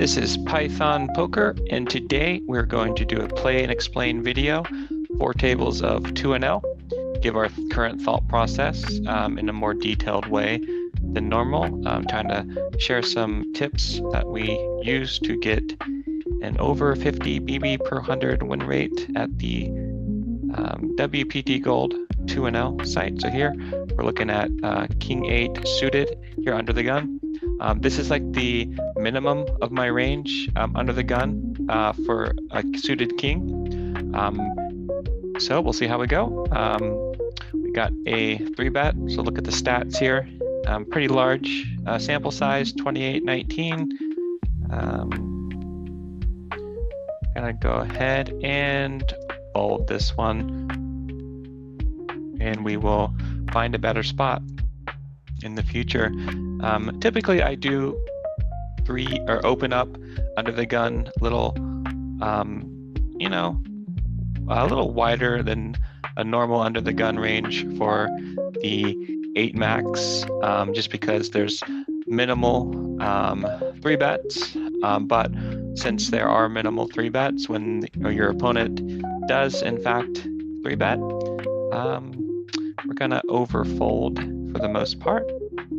This is Python Poker, and today we're going to do a play and explain video, 4 tables of 2 and L, give our current thought process in a more detailed way than normal. I'm trying to share some tips that we use to get an over 50 BB per 100 win rate at the WPT Gold 2 and L site. So here we're looking at King 8 suited here under the gun. This is like the minimum of my range under the gun for a suited king. So we'll see how we go. We got a 3-bet, so look at the stats here. Pretty large sample size, 28-19. Gonna go ahead and fold this one, and we will find a better spot in the future. Typically I do 3 or open up under the gun a little, a little wider than a normal under the gun range for the 8 max, just because there's minimal 3 bets, but since there are minimal 3 bets when your opponent does in fact 3 bet, we're gonna overfold for the most part,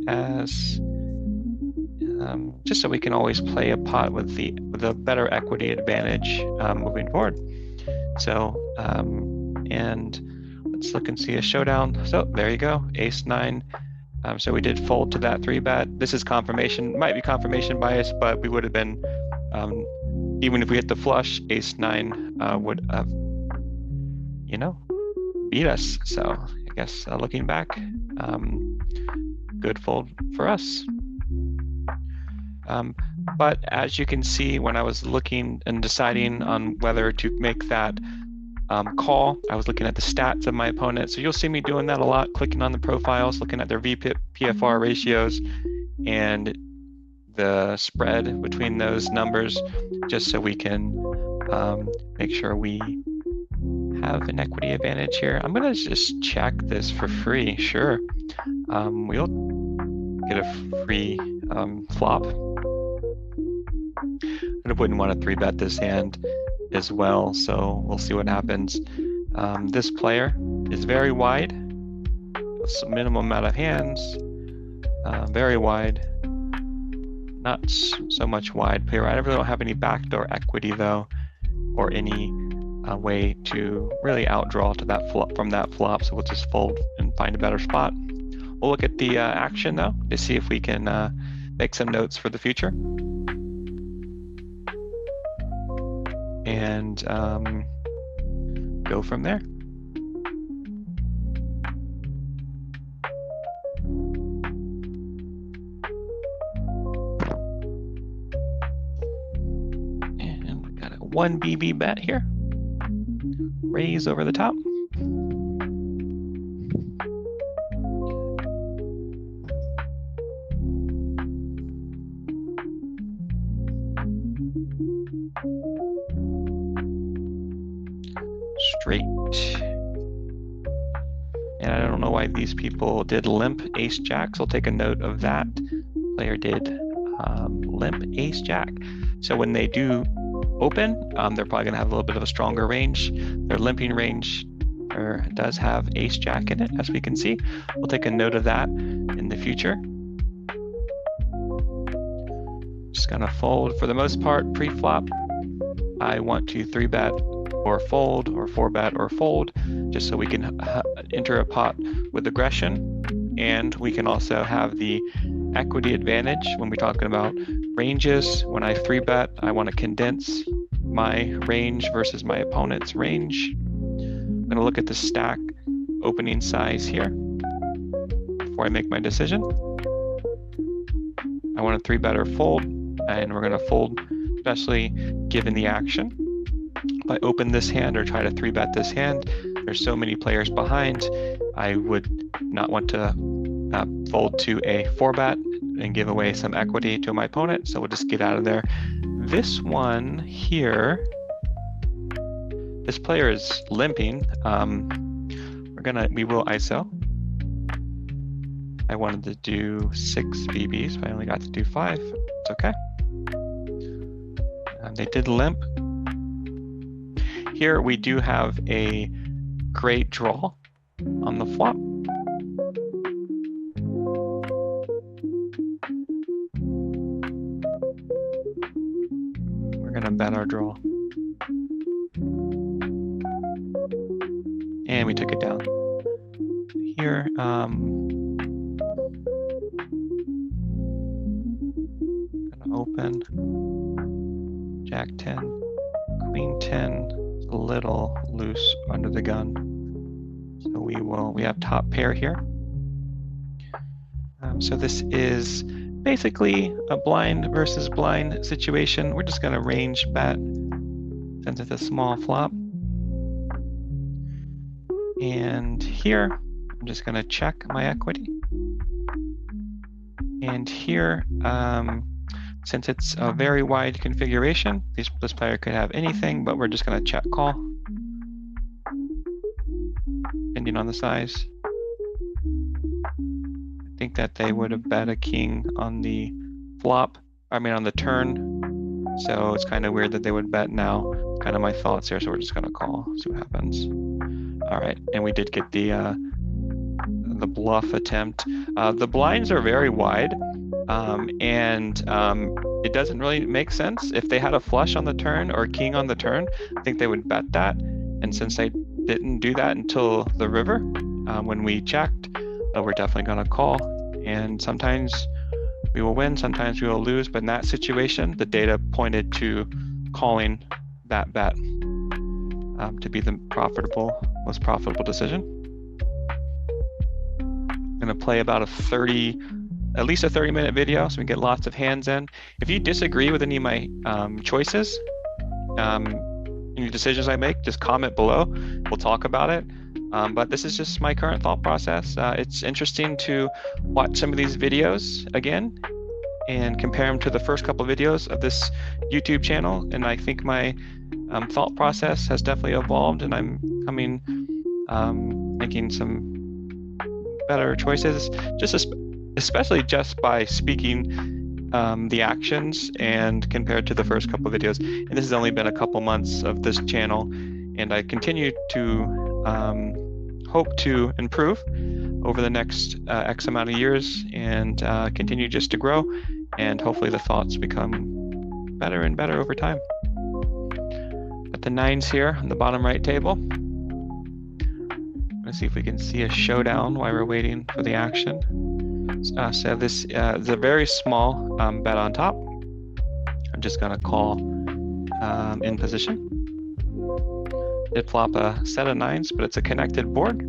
as just so we can always play a pot with a better equity advantage moving forward. So and let's look and see a showdown. So there you go, ace 9. So we did fold to that 3-bet. This is confirmation, might be confirmation bias, but we would have been, even if we hit the flush, ace 9 would have, beat us. So I guess looking back, good fold for us. But as you can see, when I was looking and deciding on whether to make that call, I was looking at the stats of my opponent. So you'll see me doing that a lot, clicking on the profiles, looking at their VPIP, PFR ratios, and the spread between those numbers, just so we can make sure we have an equity advantage here. I'm gonna just check this for free. Sure, we'll get a free flop. I wouldn't want to 3-bet this hand as well, so we'll see what happens. This player is very wide, a minimum amount of hands, very wide, not so much wide here. I really don't have any backdoor equity though, or any way to really outdraw to that flop from that flop, so we'll just fold and find a better spot. We'll look at the action though to see if we can make some notes for the future, and go from there. And we got a 1 BB bet here. Raise over the top. Straight. And I don't know why these people did limp ace jack, so I'll take a note of that. Player did limp ace jack. So when they do open, they're probably gonna have a little bit of a stronger range. Their limping range does have ace jack in it, as we can see. We'll take a note of that in the future. Just gonna fold for the most part pre-flop. I want to 3-bet or fold, or 4-bet or fold, just so we can enter a pot with aggression, and we can also have the equity advantage when we're talking about ranges. When I 3-bet, I want to condense my range versus my opponent's range. I'm going to look at the stack opening size here before I make my decision. I want to 3-bet or fold, and we're going to fold, especially given the action. If I open this hand or try to 3-bet this hand, there's so many players behind, I would not want to fold to a 4-bet and give away some equity to my opponent, so we'll just get out of there. This one here, this player is limping. We will ISO. I wanted to do 6 BBs, but I only got to do 5. It's okay. They did limp. Here we do have a great draw on the flop. We're gonna bet our draw. And we took it down. Here, gonna open, Jack 10, Queen 10, a little loose under the gun. So we have top pair here. So this is basically a blind versus blind situation. We're just gonna range bet since it's a small flop. And here, I'm just gonna check my equity. And here, since it's a very wide configuration, this player could have anything, but we're just gonna check call, depending on the size. I think that they would have bet a king on the flop, on the turn. So it's kind of weird that they would bet now. Kind of my thoughts here, so we're just gonna call, see what happens. All right, and we did get the bluff attempt. The blinds are very wide, and it doesn't really make sense. If they had a flush on the turn or a king on the turn, I think they would bet that. And since they didn't do that until the river, when we checked, we're definitely gonna call. And sometimes we will win, sometimes we will lose, but in that situation, the data pointed to calling that bet to be the most profitable decision. I'm gonna play about at least a 30-minute video so we can get lots of hands in. If you disagree with any of my choices, any decisions I make, just comment below. We'll talk about it. But this is just my current thought process. It's interesting to watch some of these videos again and compare them to the first couple of videos of this YouTube channel. And I think my thought process has definitely evolved, and I'm making some better choices, especially just by speaking the actions and compared to the first couple of videos. And this has only been a couple months of this channel, and I continue to hope to improve over the next X amount of years and continue just to grow, and hopefully the thoughts become better and better over time. Got the nines here on the bottom right table. Let's see if we can see a showdown while we're waiting for the action. So this is a very small bet on top. I'm just gonna call in position. Did flop a set of nines, but it's a connected board.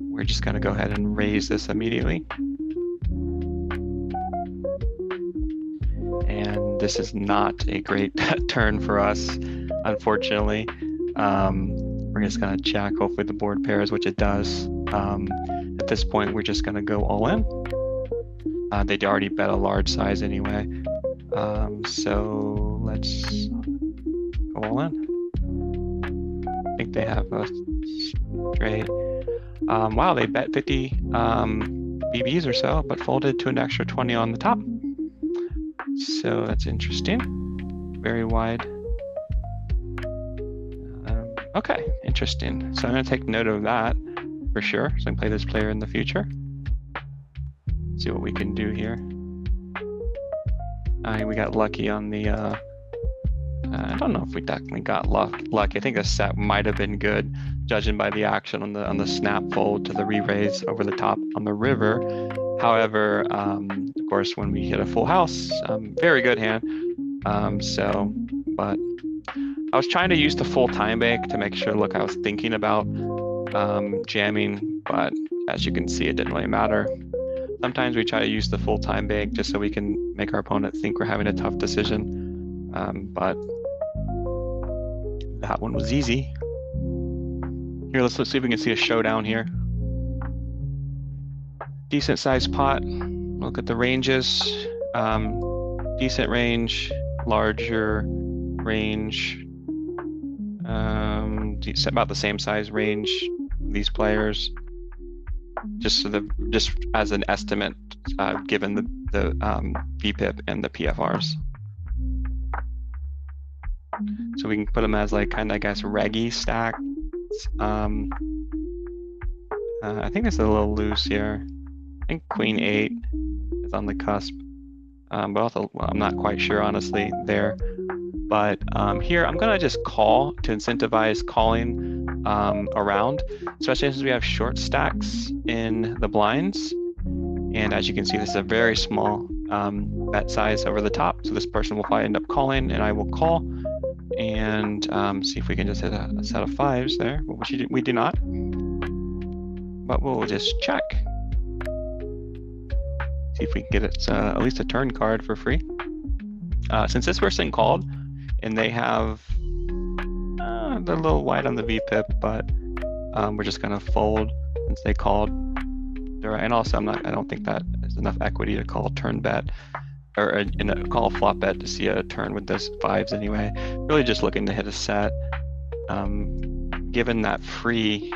We're just gonna go ahead and raise this immediately. And this is not a great turn for us, unfortunately. We're just gonna check, hopefully the board pairs, which it does. At this point, we're just gonna go all in. They'd already bet a large size anyway. So let's go all in. I think they have a straight. Wow, they bet 50 BBs or so, but folded to an extra 20 on the top. So that's interesting. Very wide. Okay, interesting. So I'm gonna take note of that for sure. So I can play this player in the future. See what we can do here. We got lucky on the, I don't know if we definitely got lucky. I think the set might have been good, judging by the action on the snap fold to the re-raise over the top on the river. However, of course, when we hit a full house, very good hand. But I was trying to use the full time bank to make sure, look, I was thinking about jamming, but as you can see, it didn't really matter. Sometimes we try to use the full time bank just so we can make our opponent think we're having a tough decision. But that one was easy. Here, let's see if we can see a showdown here. Decent sized pot. Look at the ranges. Decent range, larger range. About the same size range. These players. Just as an estimate, given the VPIP and the PFRs. So we can put them as like kind of, I guess, reggy stacks. I think it's a little loose here. I think queen 8 is on the cusp. But also, well, I'm not quite sure, honestly, there. But here, I'm going to just call to incentivize calling around, especially since we have short stacks in the blinds. And as you can see, this is a very small bet size over the top. So this person will probably end up calling, and I will call and see if we can just hit a set of 5s there, which we do not. But we'll just check. See if we can get it at least a turn card for free. Since this person called, and they have they're a little wide on the VPIP, but we're just gonna fold since they called. And also, I don't think that is enough equity to call turn bet or call flop bet to see a turn with those 5s anyway. Really just looking to hit a set. Given that free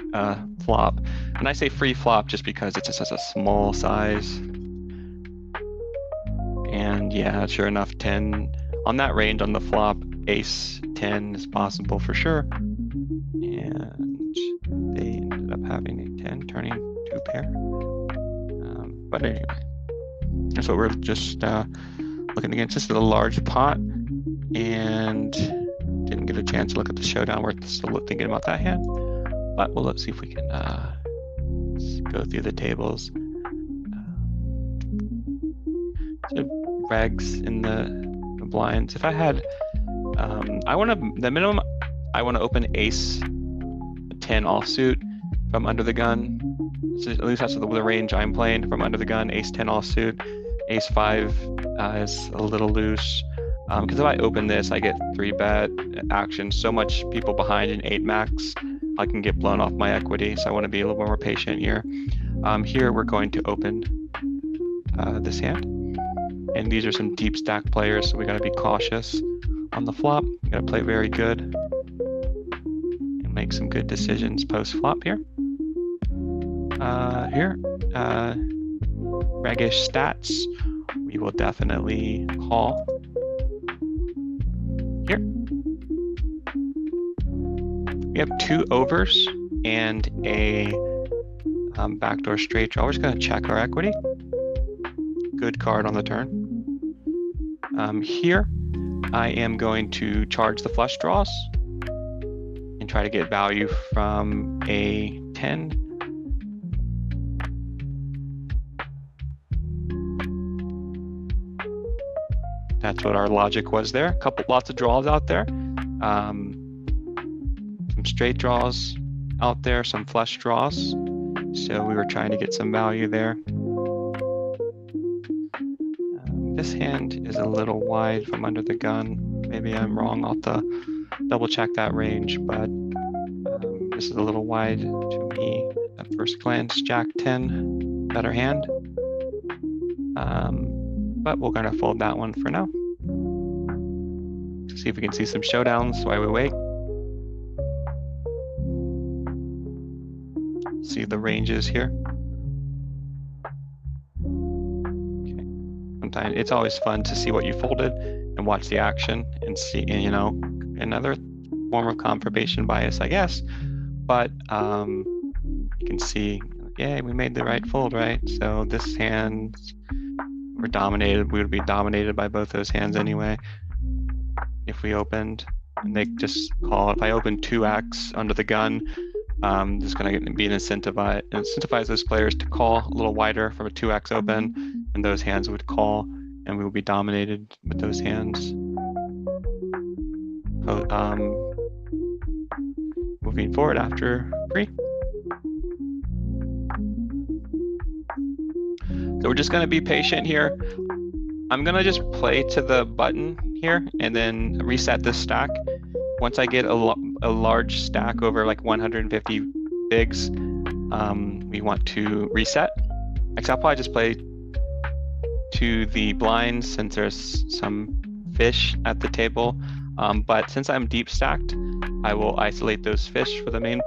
flop, and I say free flop just because it's just a small size. And yeah, sure enough, 10 on that range on the flop, ace 10 is possible for sure. And they ended up having a 10, turning 2 pair. But anyway, that's what we're just looking against. This is a large pot, and didn't get a chance to look at the showdown. We're still thinking about that hand. But well, let's see if we can go through the tables. So regs in the blinds. If I had, the minimum, I want to open ace 10 offsuit from under the gun. So at least that's the range I'm playing from under the gun. Ace 10 offsuit, ace 5 is a little loose. Because if I open this, I get 3-bet action. So much people behind in 8 max, I can get blown off my equity. So I want to be a little more patient here. Here we're going to open this hand. And these are some deep stack players, so we got to be cautious on the flop. We got to play very good and make some good decisions post flop here. Regish stats, we will definitely call. Here, we have 2 overs and a backdoor straight draw. We're just going to check our equity. Good card on the turn. Here, I am going to charge the flush draws and try to get value from a 10. That's what our logic was there. Lots of draws out there. Some straight draws out there, some flush draws. So we were trying to get some value there. This hand is a little wide from under the gun. Maybe I'm wrong. I'll have to double check that range, but this is a little wide to me at first glance. Jack 10, better hand. But we're going to fold that one for now. See if we can see some showdowns while we wait. See the ranges here. Okay. Sometimes it's always fun to see what you folded and watch the action and see, you know, another form of confirmation bias, I guess. But you can see, yeah, we made the right fold, right? So this hand, we're dominated. We would be dominated by both those hands anyway. If we opened, and they just call. If I open 2x under the gun, there's going to be an incentivize those players to call a little wider from a 2x open, and those hands would call, and we will be dominated with those hands. Moving forward after free. So we're just going to be patient here. I'm going to just play to the button here and then reset this stack. Once I get a large stack over like 150 bigs, we want to reset. Actually, I'll probably just play to the blinds since there's some fish at the table. But since I'm deep stacked, I will isolate those fish for the main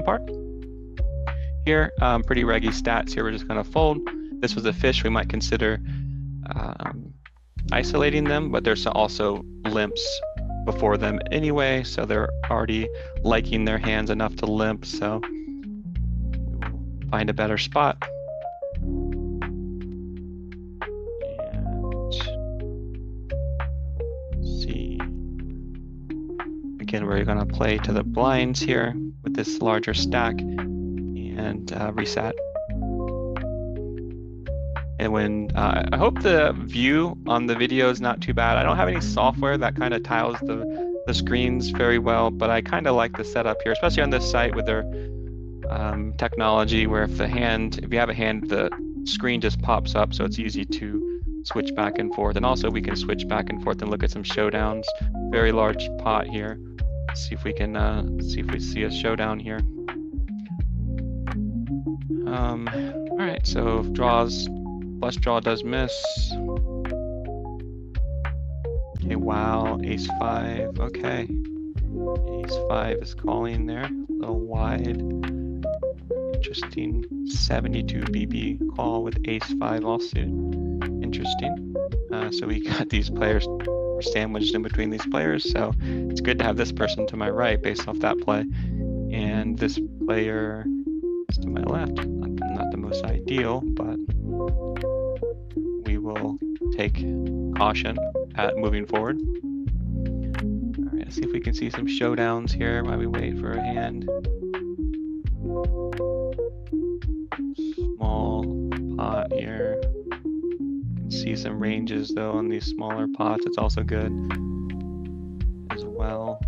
part. Here, pretty reggy stats here. We're just going to fold. This was a fish. We might consider isolating them, but there's also limps before them anyway, so they're already liking their hands enough to limp, so we'll find a better spot. And see. Again, we're going to play to the blinds here with this larger stack and reset. And when I hope the view on the video is not too bad. I don't have any software that kind of tiles the screens very well, but I kind of like the setup here, especially on this site with their technology, where if you have a hand, the screen just pops up, so it's easy to switch back and forth. And also we can switch back and forth and look at some showdowns. Very large pot here. Let's see if we can see a showdown here. All right, so if flush draw does miss. Okay, wow, ace 5, okay. Ace 5 is calling there, a little wide. Interesting, 72 BB call with ace 5 offsuit. Interesting. So we got these players sandwiched in between these players, so it's good to have this person to my right based off that play. And this player is to my left. Not the most ideal, but we will take caution at moving forward. All right, let's see if we can see some showdowns here while we wait for a hand. Small pot here. You can see some ranges though on these smaller pots. It's also good as well.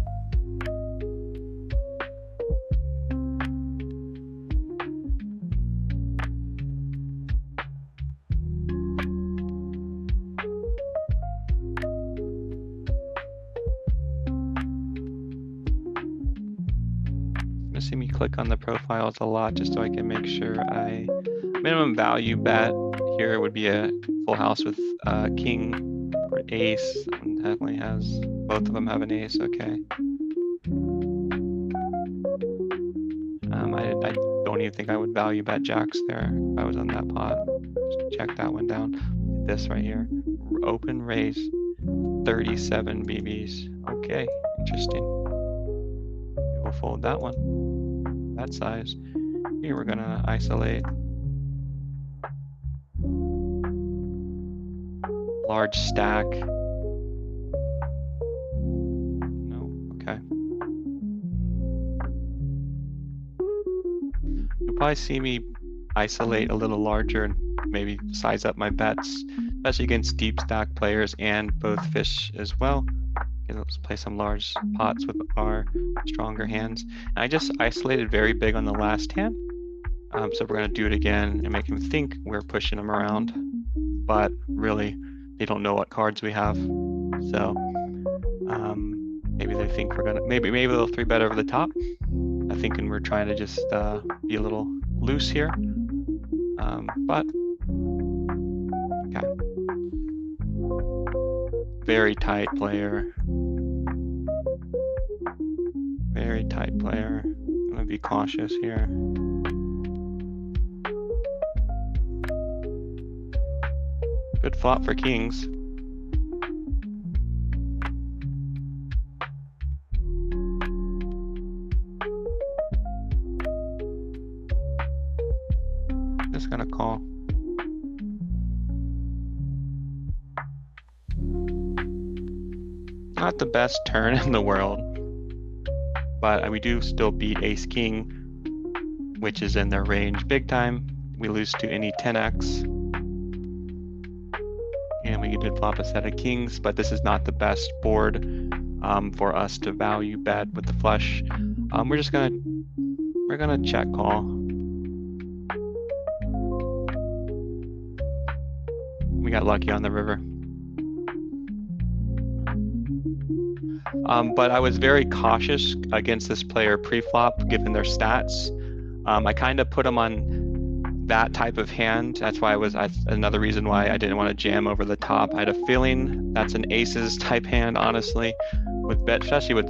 See me click on the profiles a lot just so I can make sure minimum value bet here would be a full house with king or ace. Definitely has, both of them have an ace, okay. I don't even think I would value bet jacks there if I was on that pot. Just check that one down. This right here, open raise, 37 BBs. Okay, interesting. We'll fold that one, that size. Here we're gonna isolate. Large stack. No, okay. You'll probably see me isolate a little larger and maybe size up my bets, especially against deep stack players and both fish as well. Let's play some large pots with our stronger hands. And I just isolated very big on the last hand. So we're going to do it again and make him think we're pushing him around. But really, they don't know what cards we have. So maybe they think we're going to, maybe they'll 3-bet over the top. I'm thinking we're trying to just be a little loose here. But, okay. Very tight player. Very tight player. I'm gonna be cautious here. Good flop for kings. Just gonna call. Not the best turn in the world, but we do still beat ace king, which is in their range big time. We lose to any 10x, and we did flop a set of kings, but this is not the best board for us to value bet with the flush. We're gonna check call. We got lucky on the river. But I was very cautious against this player pre-flop, given their stats. I kind of put them on that type of hand. That's why another reason why I didn't want to jam over the top. I had a feeling that's an aces type hand, honestly, with bet, especially with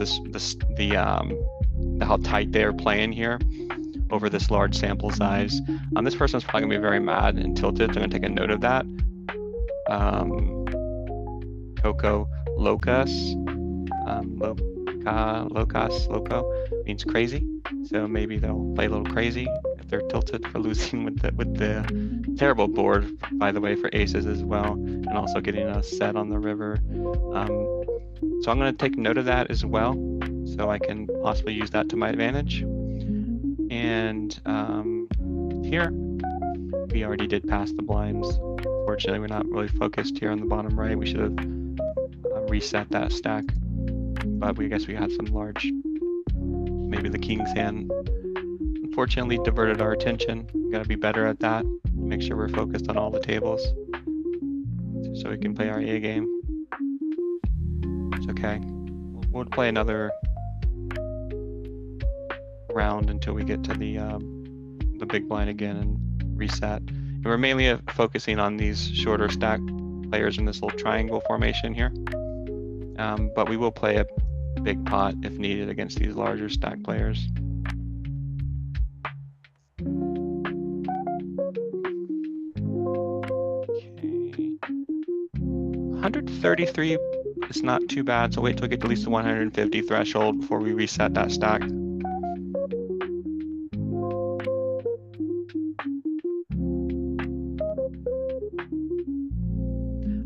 how tight they're playing here over this large sample size. This person's probably gonna be very mad and tilted, so I'm gonna take a note of that. Coco Locus. Loco means crazy. So maybe they'll play a little crazy if they're tilted for losing with the terrible board, by the way, for aces as well, and also getting a set on the river. So I'm going to take note of that as well, so I can possibly use that to my advantage. And here, we already did pass the blinds. Fortunately, we're not really focused here on the bottom right. We should have reset that stack, but we guess we had some large, maybe the king's hand, unfortunately diverted our attention. We gotta be better at that. Make sure we're focused on all the tables so we can play our A game. It's okay. We'll play another round until we get to the big blind again and reset. And we're mainly focusing on these shorter stack players in this little triangle formation here. But we will play a big pot if needed against these larger stack players. Okay. 133 is not too bad, so wait till we get to at least the 150 threshold before we reset that stack.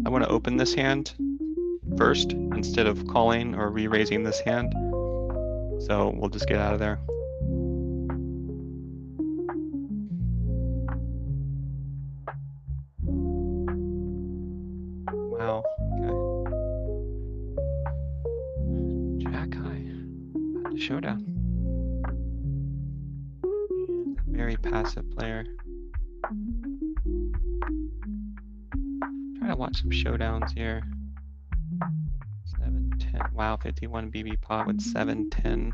I want to open this hand first instead of calling or re-raising this hand. So we'll just get out of there. Wow, okay. Jack high, the showdown. And a very passive player. Trying to watch some showdowns here. 7-10. Wow, 51 BB pot with 7-10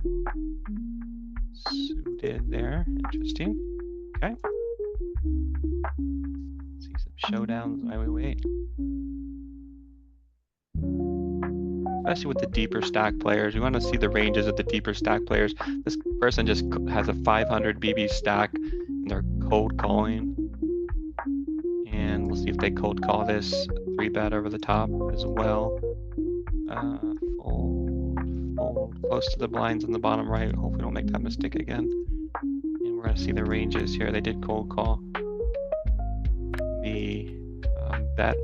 suited there. Interesting. Okay. See some showdowns while we wait. Especially with the deeper stack players, we want to see the ranges of the deeper stack players. This person just has a 500 BB stack and they're cold calling. And we'll see if they cold call this 3-bet over the top as well. Fold close to the blinds on the bottom right. Hopefully we don't make that mistake again. And we're gonna see the ranges here. They did cold call the bet.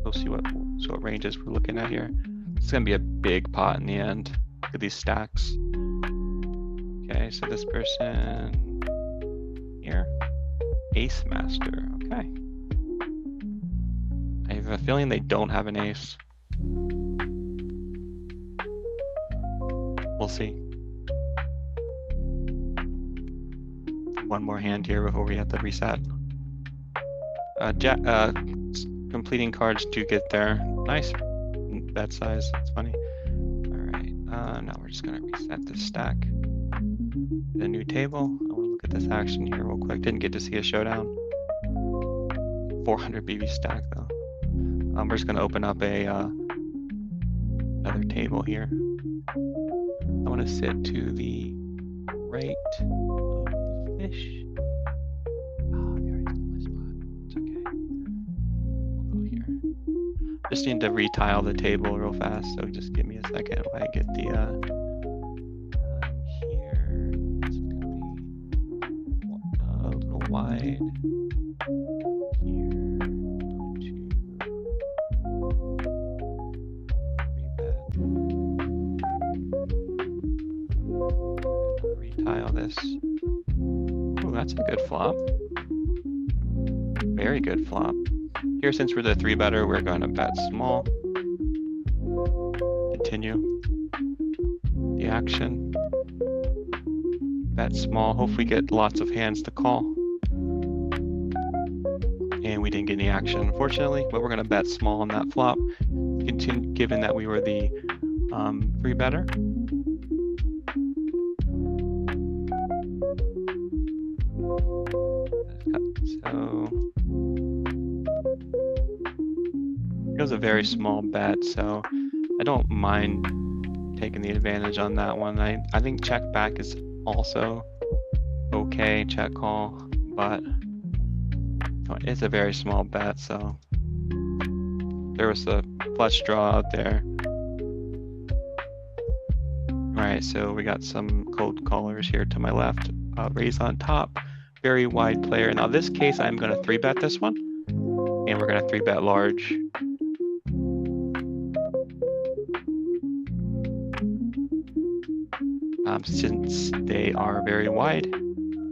We'll see what ranges we're looking at here. It's gonna be a big pot in the end. Look at these stacks. Okay, so this person here, ace master. Okay. I have a feeling they don't have an ace. We'll see. One more hand here before we have to reset. Completing cards do get there. Nice bet size. That's funny. All right. Now we're just gonna reset this stack. Get a new table. I want to look at this action here real quick. Didn't get to see a showdown. 400 BB stack though. We're just gonna open up a another table here. I want to sit to the right of the fish. Oh, we already stole my spot. It's okay. We'll go here. Just need to retile the table real fast, so just give me a second while I get the here. This is gonna be a little wide. Retile this. Oh, that's a good flop. Very good flop. Here, since we're the 3-better, we're going to bet small. Continue the action. Bet small. Hopefully get lots of hands to call. And we didn't get any action, unfortunately, but we're going to bet small on that flop. Continue, given that we were the 3-better. So it was a very small bet, so I don't mind taking the advantage on that one. I think check back is also okay, check call, but it's a very small bet, so there was a flush draw out there. right, so we got some cold callers here to my left. Raise on top, very wide player. Now this case, I'm going to 3-bet this one, and we're going to 3-bet large. Since they are very wide,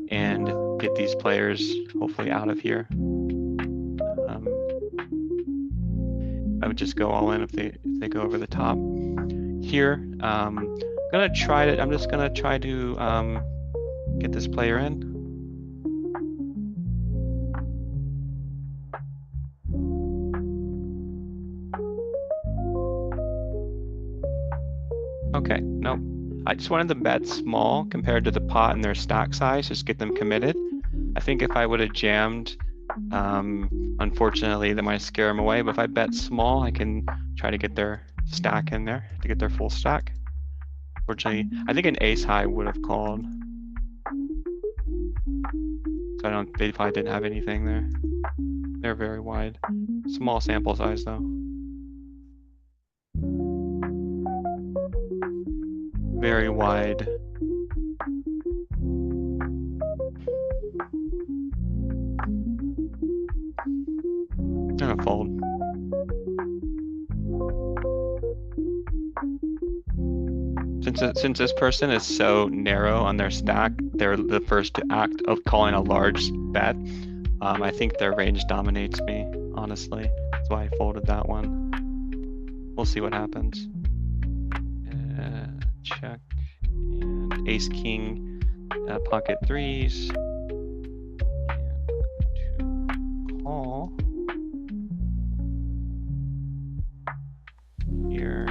and get these players hopefully out of here. I would just go all in if they go over the top. Here, I'm just gonna try to get this player in. Okay, nope. I just wanted to bet small compared to the pot and their stack size, just get them committed. I think if I would have jammed, unfortunately, that might scare them away. But if I bet small, I can try to get their stack in there to get their full stack. Fortunately, I think an ace high would have called. So they probably didn't have anything there. They're very wide. Small sample size though. Very wide. I'm gonna fold. Since this person is so narrow on their stack, they're the first to act of calling a large bet. I think their range dominates me, honestly. That's why I folded that one. We'll see what happens. Check. And ace king, pocket threes. And call. Here.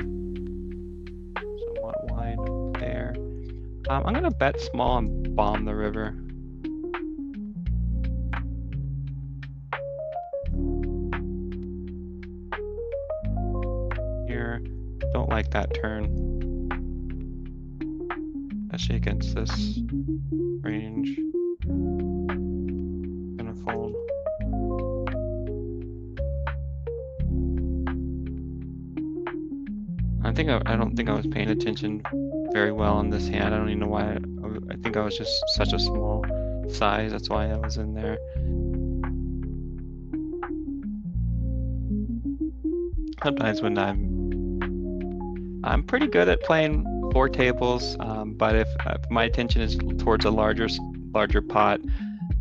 Somewhat wide there. I'm gonna bet small and bomb the river. Here, don't like that turn. Especially against this range. Gonna fold. I don't think I was paying attention very well on this hand. I don't even know why. I think I was just such a small size. That's why I was in there. Sometimes when I'm pretty good at playing 4 tables, but if my attention is towards a larger pot,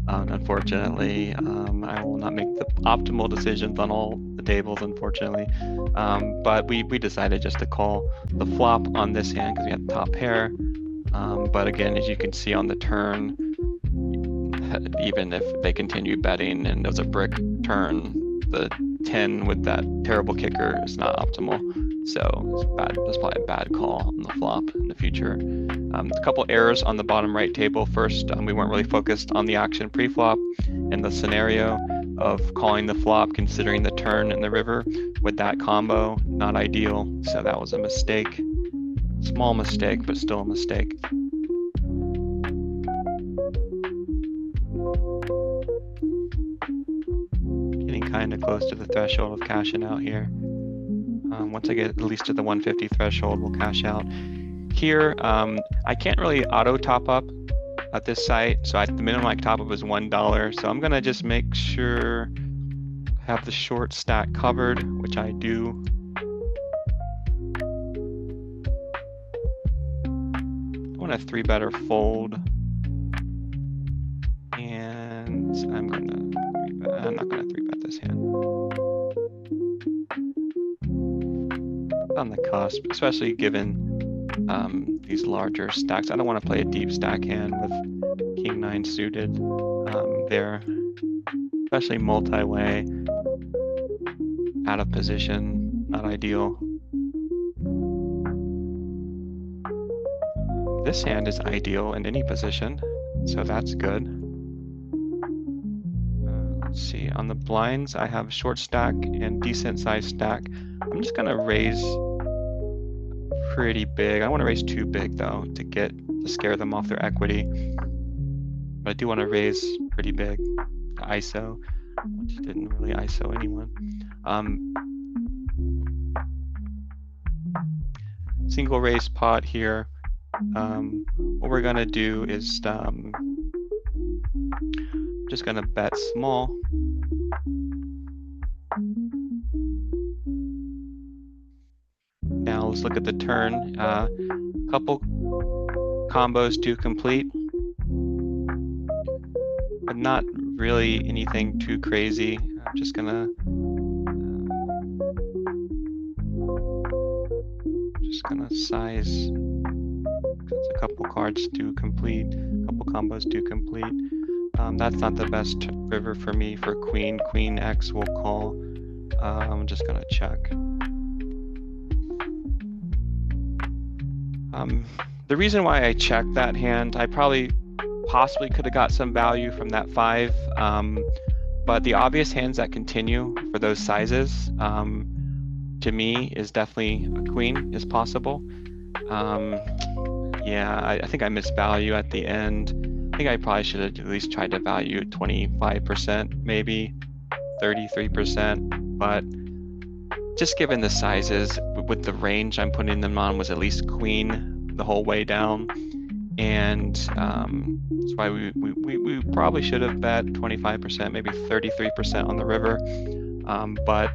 unfortunately, I will not make the optimal decisions on all the tables, unfortunately. But we decided just to call the flop on this hand because we had top pair. But again, as you can see on the turn, even if they continue betting and there's a brick turn, the 10 with that terrible kicker is not optimal. So it's bad. That's probably a bad call on the flop in the future. A couple errors on the bottom right table. First, we weren't really focused on the action pre-flop and the scenario of calling the flop, considering the turn in the river with that combo. Not ideal. So that was a mistake. Small mistake, but still a mistake. Getting kind of close to the threshold of cashing out here. Once I get at least to the 150 threshold, we'll cash out. Here, I can't really auto top up at this site, so the minimum I top up is $1. So I'm gonna just make sure I have the short stack covered, which I do. I want a 3-bet or fold, and I'm not gonna 3-bet this hand. On the cusp, especially given these larger stacks. I don't want to play a deep stack hand with King 9 suited there, especially multi-way, out of position, not ideal. This hand is ideal in any position, so that's good. Let's see, on the blinds, I have short stack and decent sized stack. I'm just gonna raise pretty big. I want to raise too big though to scare them off their equity. But I do want to raise pretty big. ISO, which didn't really ISO anyone. Single raise pot here. What we're gonna do is just gonna bet small. Now let's look at the turn. Couple combos to complete, but not really anything too crazy. I'm just gonna size. That's a couple cards to complete, a couple combos to complete. That's not the best river for me for queen. Queen X will call. I'm just gonna check. The reason why I checked that hand, I possibly could have got some value from that 5, but the obvious hands that continue for those sizes, to me, is definitely a queen is possible. Yeah, I think I missed value at the end. I think I probably should have at least tried to value 25%, maybe 33%, but just given the sizes with the range I'm putting them on was at least queen the whole way down, and that's why we probably should have bet 25%, maybe 33% on the river, but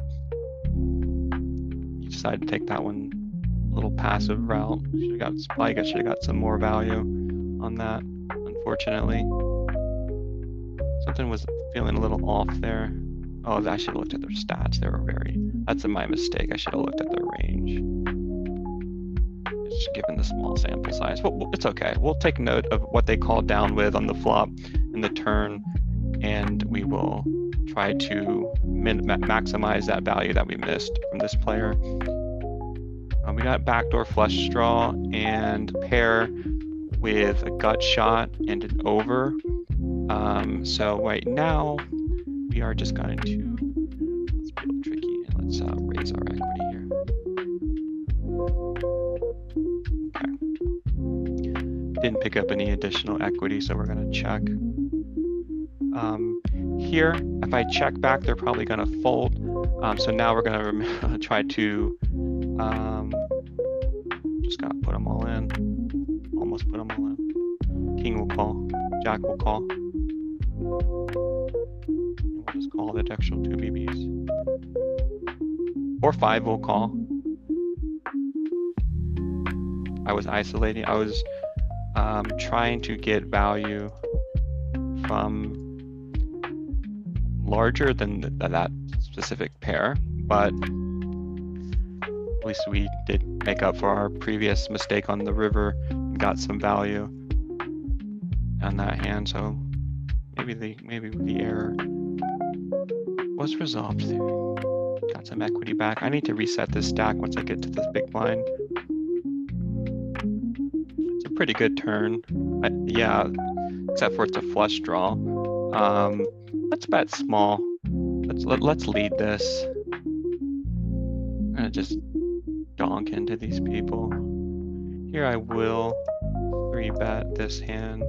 you decided to take that one little passive route. Should have got some more value on that. Unfortunately, something was feeling a little off there. Oh, I should have looked at their stats. That's my mistake. I should have looked at their range. Just given the small sample size. Well, it's okay. We'll take note of what they call down with on the flop in the turn, and we will try to maximize that value that we missed from this player. We got backdoor flush draw and pair with a gut shot and an over. So right now we are just going to, let's be a little tricky and let's raise our equity here. Okay. Didn't pick up any additional equity, so we're going to check. Here, if I check back, they're probably going to fold. So now we're going to try to just gotta put them all in. Almost put them all in. King will call. Jack will call. We'll just call the extra 2 BBs. Or 5 will call. I was isolating. I was trying to get value from larger than that specific pair, but at least we did make up for our previous mistake on the river and got some value on that hand. So maybe the error was resolved there. Got some equity back. I need to reset this stack once I get to this big blind. It's a pretty good turn. Yeah, except for it's a flush draw. Let's bet small. Let's lead this. I'm gonna just donk into these people. Here I will 3-bet this hand.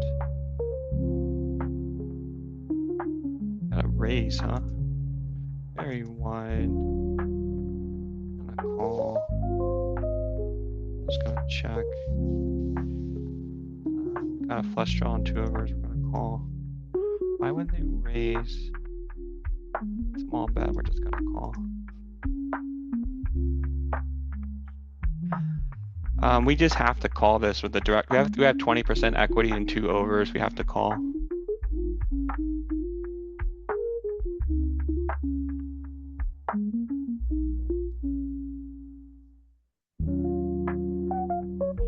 Got a raise, huh? Very wide. I'm gonna call. Just gonna check. Got a flush draw on 2 overs. We're gonna call. Why would they raise? Small bet. We're just gonna call. We just have to call this with the direct. We have 20% equity in 2 overs. We have to call.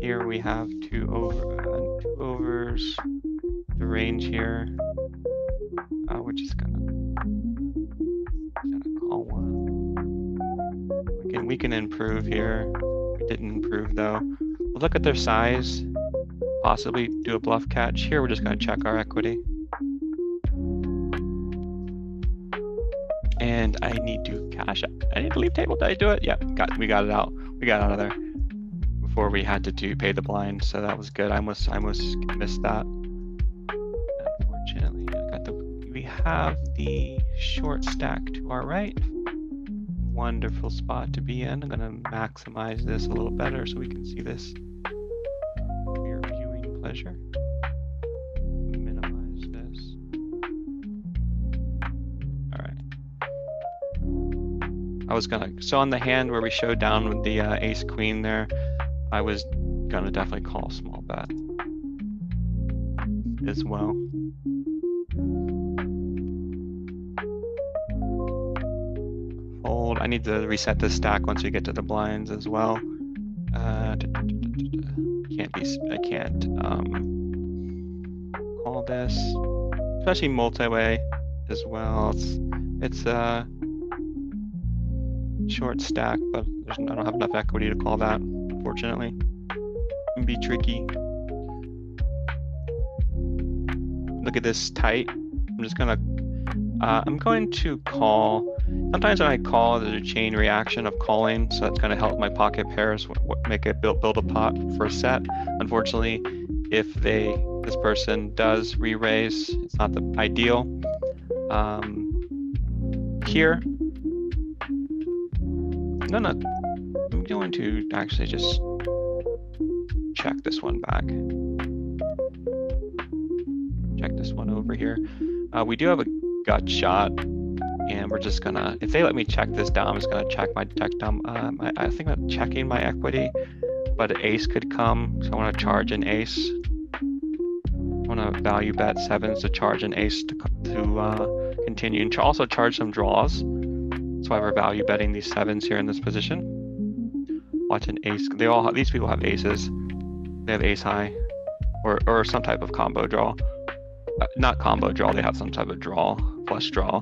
Here we have 2 overs. The range here. We're just gonna call one. We can improve here. We didn't improve though. We'll look at their size. Possibly do a bluff catch. Here we're just gonna check our equity. And I need to cash out. I need to leave table. Did I do it? Yeah, we got it out. We got out of there before we had to pay the blind. So that was good. I almost missed that. Unfortunately, we have the short stack to our right. Wonderful spot to be in. I'm gonna maximize this a little better so we can see this. We are pleasure. Minimize this. All right. I was gonna, so on the hand where we showed down with the ace queen there, I was gonna definitely call a small bet as well. Fold. I need to reset the stack once we get to the blinds as well. I can't call this, especially multi-way as well. It's a short stack, but I don't have enough equity to call that, unfortunately. It can be tricky. Look at this tight. I'm going to call. Sometimes when I call, there's a chain reaction of calling, so that's going to help my pocket pairs make a build a pot for a set. Unfortunately, if this person does re-raise, it's not the ideal. Here, I'm going to actually just check this one back. Check this one over here. We do have a gut shot, and we're just gonna, if they let me check this down, I'm just gonna check down. I think I'm checking my equity, but an ace could come, so I want to charge an ace. I want to value bet sevens to charge an ace to continue, and also charge some draws. That's why we're value betting these sevens here in this position. Watch an ace. These people have aces. They have ace high, or some type of combo draw. Not combo draw. They have some type of draw, flush draw.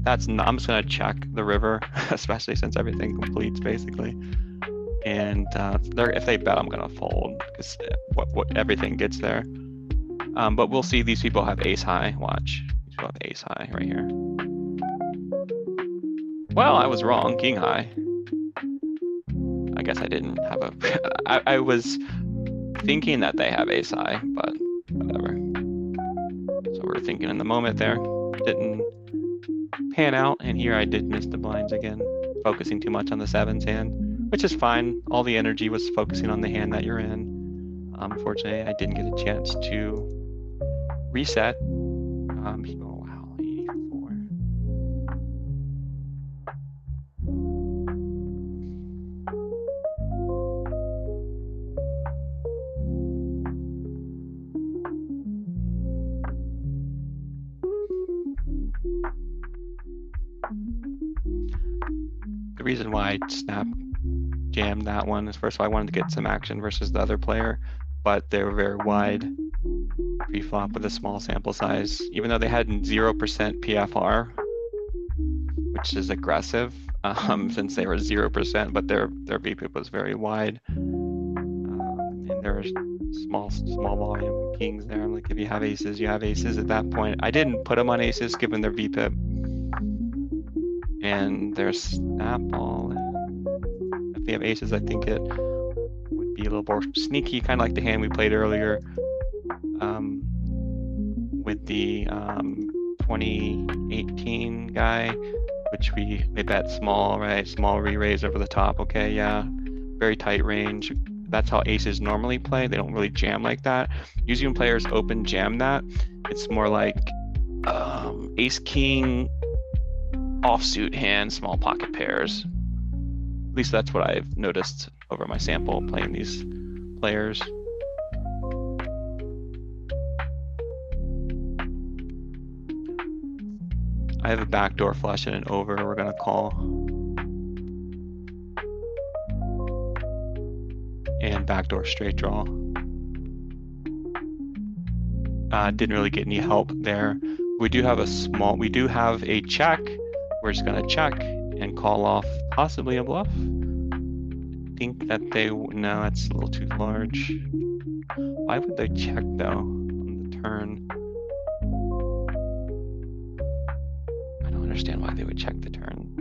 I'm just gonna check the river, especially since everything completes basically. And if they bet, I'm gonna fold because what everything gets there. But we'll see. These people have ace high. Watch. These people have ace high right here. Well, I was wrong. King high. I guess I didn't have a. I was thinking that they have ace high, but whatever. So we're thinking in the moment there. Didn't pan out, and here I did miss the blinds again, focusing too much on the sevens hand, which is fine. All the energy was focusing on the hand that you're in. Unfortunately, I didn't get a chance to reset. Oh wow, 84. The reason why I snap jammed that one is, first of all, I wanted to get some action versus the other player, but they were very wide pre-flop with a small sample size. Even though they had 0% PFR, which is aggressive, since they were 0%, but their VPIP was very wide, and there was small volume kings there. I'm like, if you have aces, you have aces. At that point, I didn't put them on aces given their VPIP and their snap ball. And if they have aces, I think it would be a little more sneaky, kind of like the hand we played earlier with the 2018 guy, which they bet small, right? Small re-raise over the top. Okay, yeah, very tight range. That's how aces normally play. They don't really jam like that. Usually when players open jam that, it's more like ace king, offsuit hand, small pocket pairs. At least that's what I've noticed over my sample playing these players. I have a backdoor flush and an over. We're gonna call. And backdoor straight draw. Didn't really get any help there. We do have a check. We're just gonna check and call off possibly a bluff. I think that no, that's a little too large. Why would they check though on the turn? I don't understand why they would check the turn.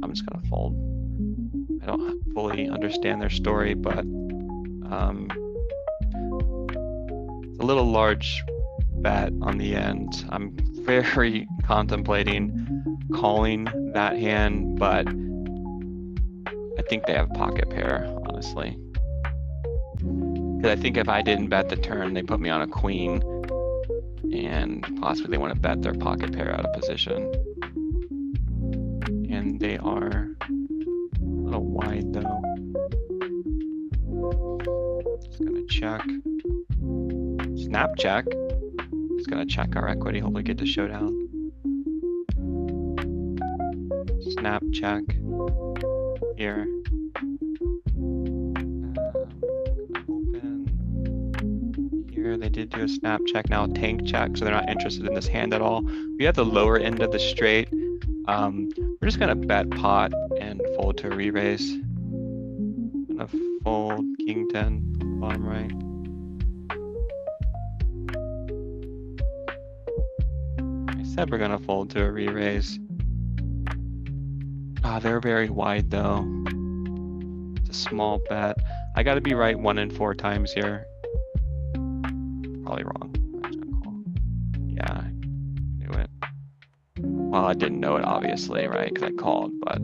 I'm just gonna fold. I don't fully understand their story, but it's a little large bet on the end. I'm very contemplating calling that hand, but I think they have pocket pair, honestly. Because I think if I didn't bet the turn, they put me on a queen, and possibly they want to bet their pocket pair out of position. And they are a little wide though. Just gonna check. Snap check. Just gonna check our equity, hopefully get to showdown. Snap check here. Open here. They did do a snap check, now a tank check, so they're not interested in this hand at all. We have the lower end of the straight. We're just gonna bet pot and fold to a re-raise. Gonna fold king 10 bottom right. I said we're gonna fold to a re-raise. Ah, they're very wide though. It's a small bet. I gotta be right 1 in 4 times here. Probably wrong. I'm just gonna call. Yeah, I knew it. Well, I didn't know it obviously, right? Because I called, but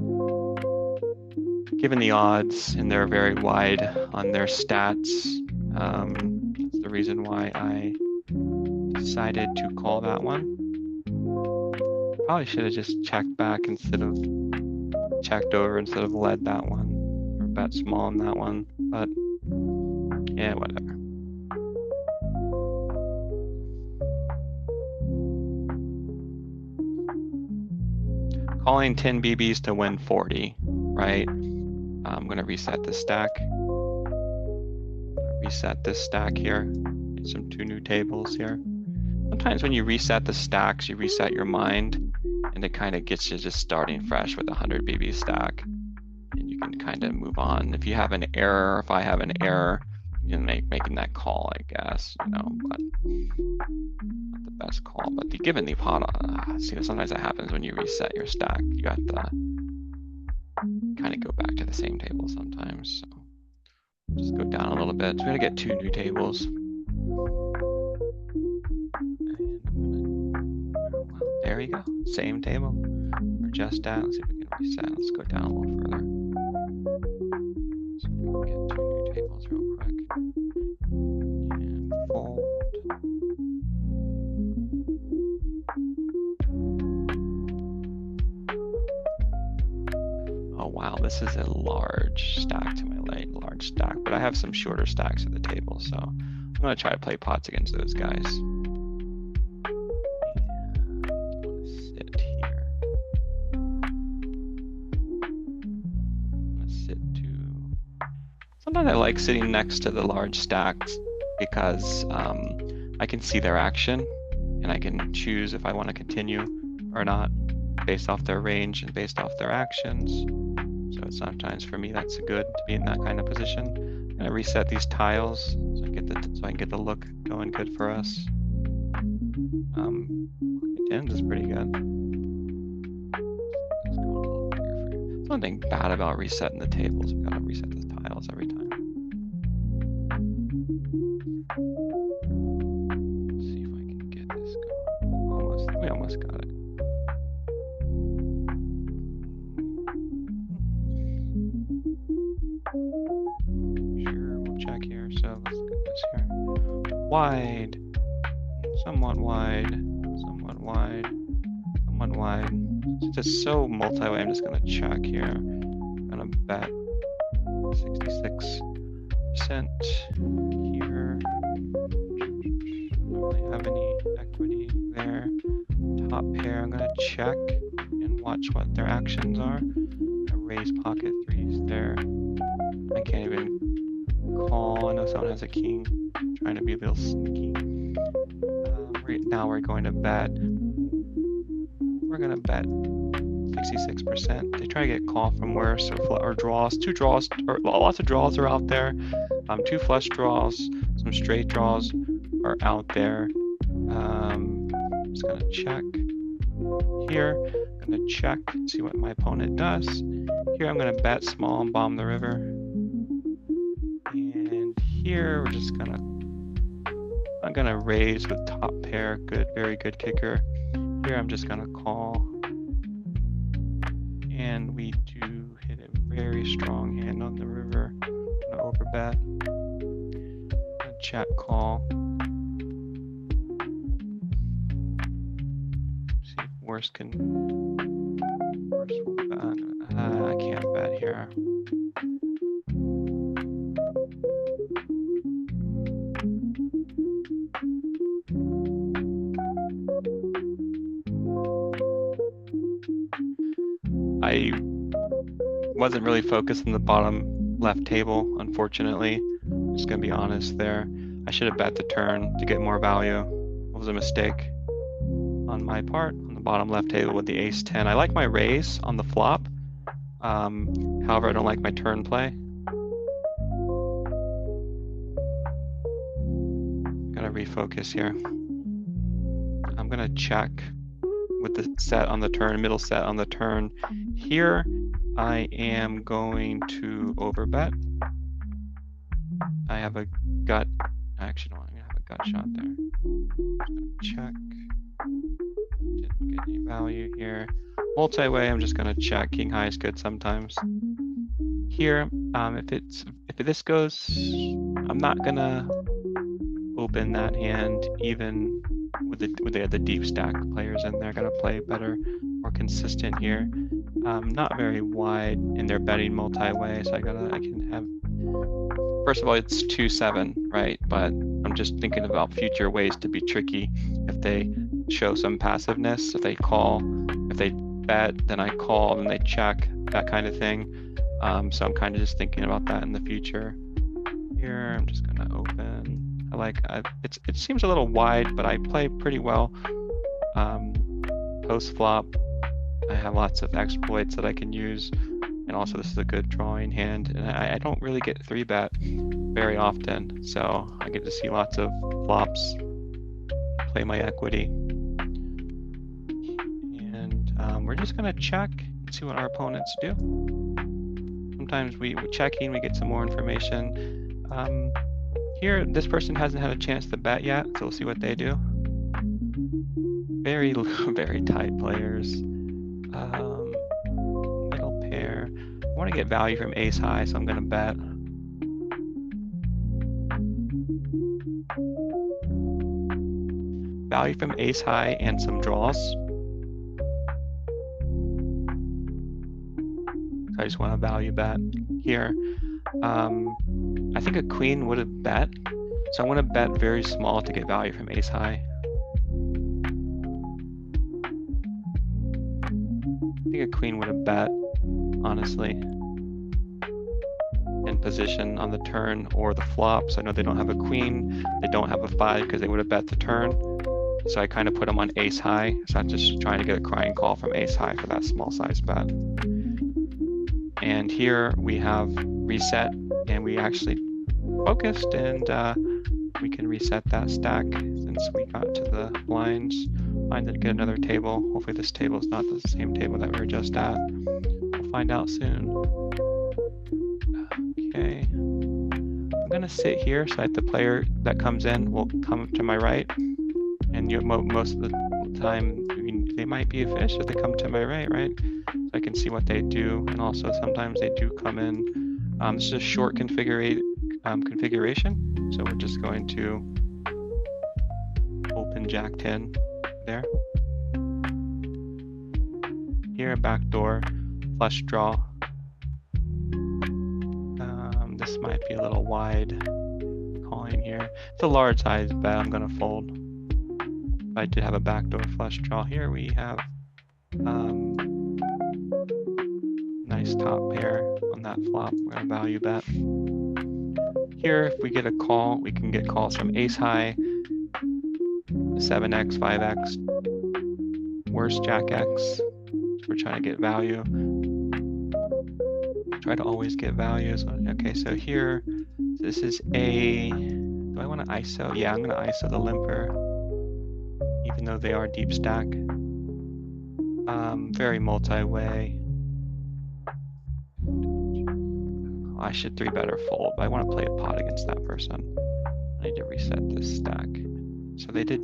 given the odds and they're very wide on their stats, that's the reason why I decided to call that one. Probably should have just checked back instead of checked over instead of led that one, or bet small on that one, but yeah, whatever. Calling 10 BBs to win 40, right? I'm gonna reset the stack. Reset this stack here. Get some 2 new tables here. Sometimes when you reset the stacks, you reset your mind, and it kind of gets you just starting fresh with a 100 BB stack, and you can kind of move on. If you have an error, if I have an error, you can making that call, I guess, you know, but not the best call. But given the pot, see, sometimes that happens when you reset your stack. You have to kind of go back to the same table sometimes. So just go down a little bit. So we're gonna get 2 new tables. There we go, same table. We're just at, let's see if we can reset. Let's go down a little further. So we can get 2 new tables real quick. And fold. Oh wow, this is a large stack to my right, large stack, but I have some shorter stacks at the table, so I'm gonna try to play pots against those guys. Sometimes I like sitting next to the large stacks because I can see their action and I can choose if I want to continue or not based off their range and based off their actions. So sometimes for me that's good to be in that kind of position. I'm gonna reset these tiles so I can get the look going good for us. 10 is pretty good. There's nothing bad about resetting the tables. We gotta reset the tiles every time. Let's see if I can get this going. We almost got it. Sure, we'll check here. So let's look at this here. Wide, somewhat wide, somewhat wide, somewhat wide. It's just so multi-way. I'm just gonna check here. I'm gonna bet 66% here. Don't really have any equity there. Top pair, I'm gonna check and watch what their actions are. I'm gonna raise pocket 3s there. I can't even call. I know someone has a king. I'm trying to be a little sneaky. Right now we're going to bet. We're gonna bet 66%. They try to get call from worse or draws. 2 draws, or lots of draws are out there. 2 flush draws, some straight draws are out there. I'm just gonna check here. I'm gonna check, see what my opponent does. Here I'm gonna bet small and bomb the river. And here we're just gonna, I'm gonna raise with top pair, good, very good kicker. Here I'm just gonna call. And we do hit a very strong hand on the river. I'm gonna overbet. check call. See if worse can. Worse will bet. I can't bet here. I wasn't really focused on the bottom left table, unfortunately. I'm just gonna be honest there. I should have bet the turn to get more value. It was a mistake on my part on the bottom left table with the ace 10. I like my raise on the flop. However, I don't like my turn play. Gotta refocus here. I'm gonna check with the set on the turn, middle set on the turn. Here, I am going to overbet. I have a gut, actually, no, I'm gonna have a gut shot there. Check. Didn't get any value here. Multi-way, I'm just gonna check. King high is good sometimes. Here, if this goes, I'm not gonna open that hand even with the deep stack players in there. Gotta play better, more consistent here. Not very wide, and they're betting multi-way, so I can have. First of all, it's 2-7, right? But I'm just thinking about future ways to be tricky. If they show some passiveness, if they call, if they bet, then I call, then they check, that kind of thing. So I'm kind of just thinking about that in the future. Here, I'm just gonna open. It seems a little wide, but I play pretty well. Post flop, I have lots of exploits that I can use. And also this is a good drawing hand. And I don't really get 3-bet very often. So I get to see lots of flops, play my equity. And we're just gonna check and see what our opponents do. Sometimes we checking, we get some more information. Here, this person hasn't had a chance to bet yet, so we'll see what they do. Very, very tight players. Middle pair. I want to get value from ace high, so I'm going to bet. Value from ace high and some draws. So I just want to value bet here. I think a queen would have bet, so I want to bet very small to get value from ace high. I think a queen would have bet, honestly, in position on the turn or the flop. So I know they don't have a queen, they don't have a 5 because they would have bet the turn. So I kind of put them on ace high. So I'm just trying to get a crying call from ace high for that small size bet. And here we have reset, and we actually focused, and we can reset that stack since we got to the blinds. Find and get another table. Hopefully this table is not the same table that we were just at. We'll find out soon. Okay. I'm gonna sit here so that the player that comes in will come to my right. And most of the time, they might be a fish if they come to my right, right? So I can see what they do, and also sometimes they do come in. This is a short configuration, so we're just going to open Jack 10 there. Here, a backdoor flush draw. This might be a little wide calling here. It's a large size bet. I'm going to fold. I did have a backdoor flush draw. Here we have nice top pair on that flop. We're going to value bet. Here, if we get a call, we can get calls from ace high, 7x, 5x, worse Jack X. So we're trying to get value. Try to always get values. Okay, so here, this is a, do I want to ISO? Yeah, I'm going to ISO the limper, even though they are deep stack. Very multi-way. I should 3-bet or fold, but I want to play a pot against that person. I need to reset this stack. So they did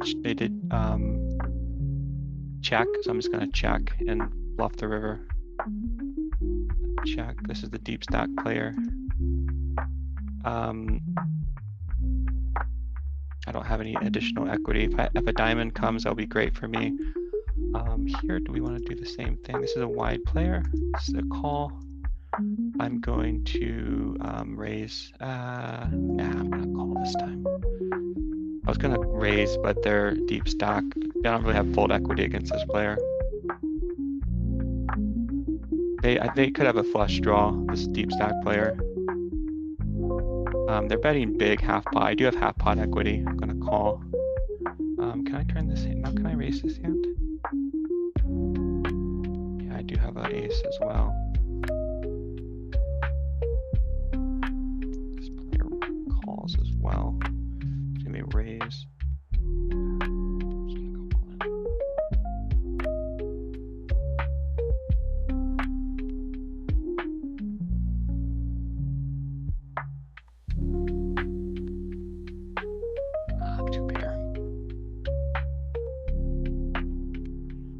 check, so I'm just going to check and bluff the river. Check. This is the deep stack player. I don't have any additional equity. If a diamond comes, that'll be great for me. Here, do we want to do the same thing? This is a wide player. This is a call. I'm going to raise. Nah, I'm going to call this time. I was going to raise, but they're deep stack. They don't really have fold equity against this player. They could have a flush draw, this deep stack player. They're betting big half pot. I do have half pot equity. I'm going to call. Can I turn this in? Now, can I raise this hand? Yeah, I do have an ace as well. This player calls as well. It's going to be raise.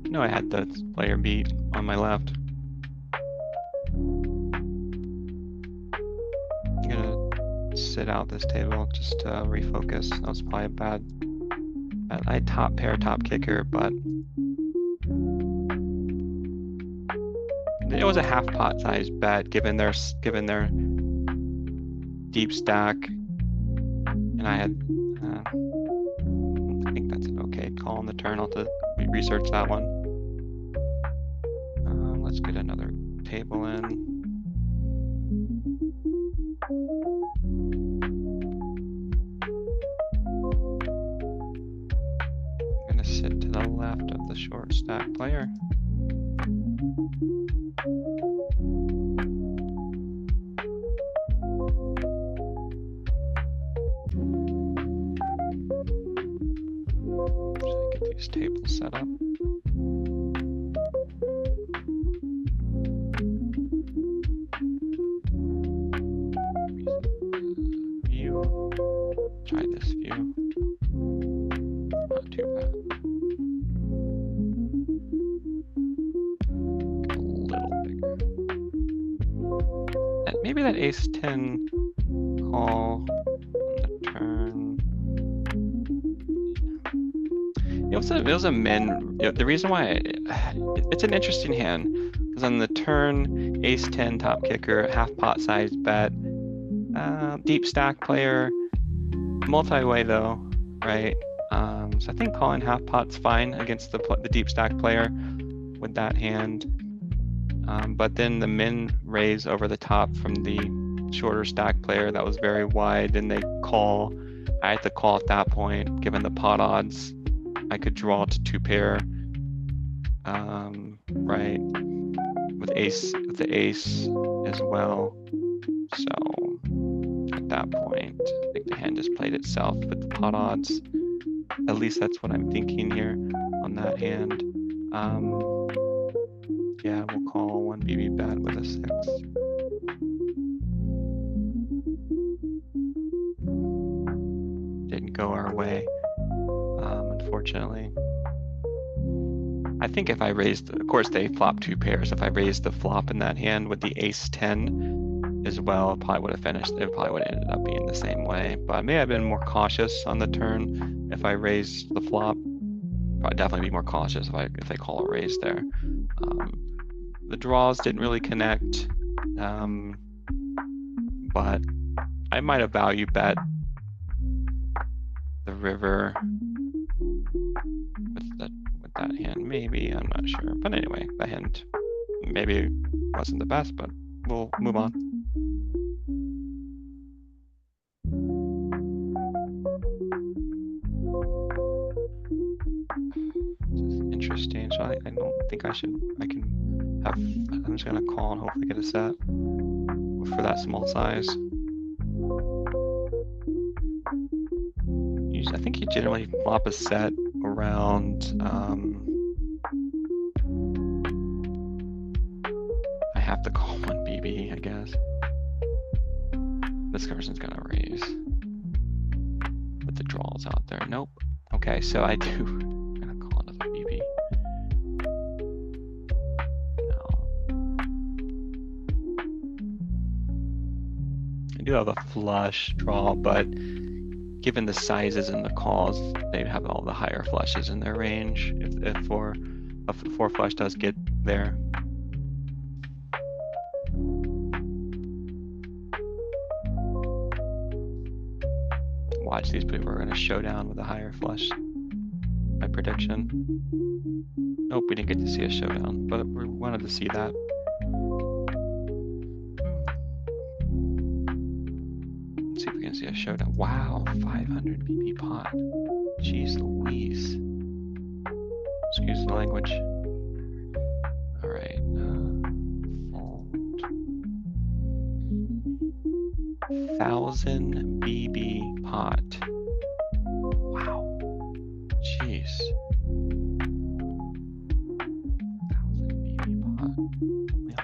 No, I had the player beat on my left. I'm gonna sit out this table just to refocus. That was probably a bad. I had top pair, top kicker, but it was a half pot size bet given their deep stack, and I had. I think that's an okay call on the turn. I'll have to research that one. Let's get another table in. I'm gonna sit to the left of the short stack player. Should I get these tables set up? Try this view. Not too bad. Get a little bigger. And maybe that ace 10 call on the turn. It was a min. The reason why it's an interesting hand because on the turn, ace 10 top kicker, half pot size bet, deep stack player. Multi-way though, right? So I think calling half pot's fine against the deep stack player with that hand. But then the min raise over the top from the shorter stack player that was very wide, and they call. I had to call at that point, given the pot odds. I could draw to two pair, right? With the ace as well. So at that point, I think the hand just played itself with the pot odds. At least that's what I'm thinking here on that hand. Yeah, we'll call one BB bet with a 6. Didn't go our way, unfortunately. I think if I raised, of course they flop two pairs. If I raised the flop in that hand with the ace 10 as well, it probably would have finished. It probably would have ended up being the same way. But may have been more cautious on the turn if I raised the flop. Probably definitely be more cautious if they call a raise there. The draws didn't really connect, but I might have value bet the river with that hand. Maybe, I'm not sure. But anyway, the hand maybe wasn't the best, but we'll move on. Interesting. So I don't think I can have. I'm just gonna call and hopefully get a set for that small size. I think you generally flop a set around. I have to call one BB, I guess. This person's gonna raise with the draws out there. Nope. Okay, so I do. I'm gonna call another BB. No. I do have a flush draw, but given the sizes and the calls, they'd have all the higher flushes in their range if four flush does get there. Watch, these people are going to show down with a higher flush. My prediction. Nope, we didn't get to see a showdown, but we wanted to see that. Let's see if we can see a showdown. Wow, 500 BB pot. Jeez Louise. Excuse the language. All right. Fold. 1000 BB pot. Wow. Jeez. 1000 BB pot.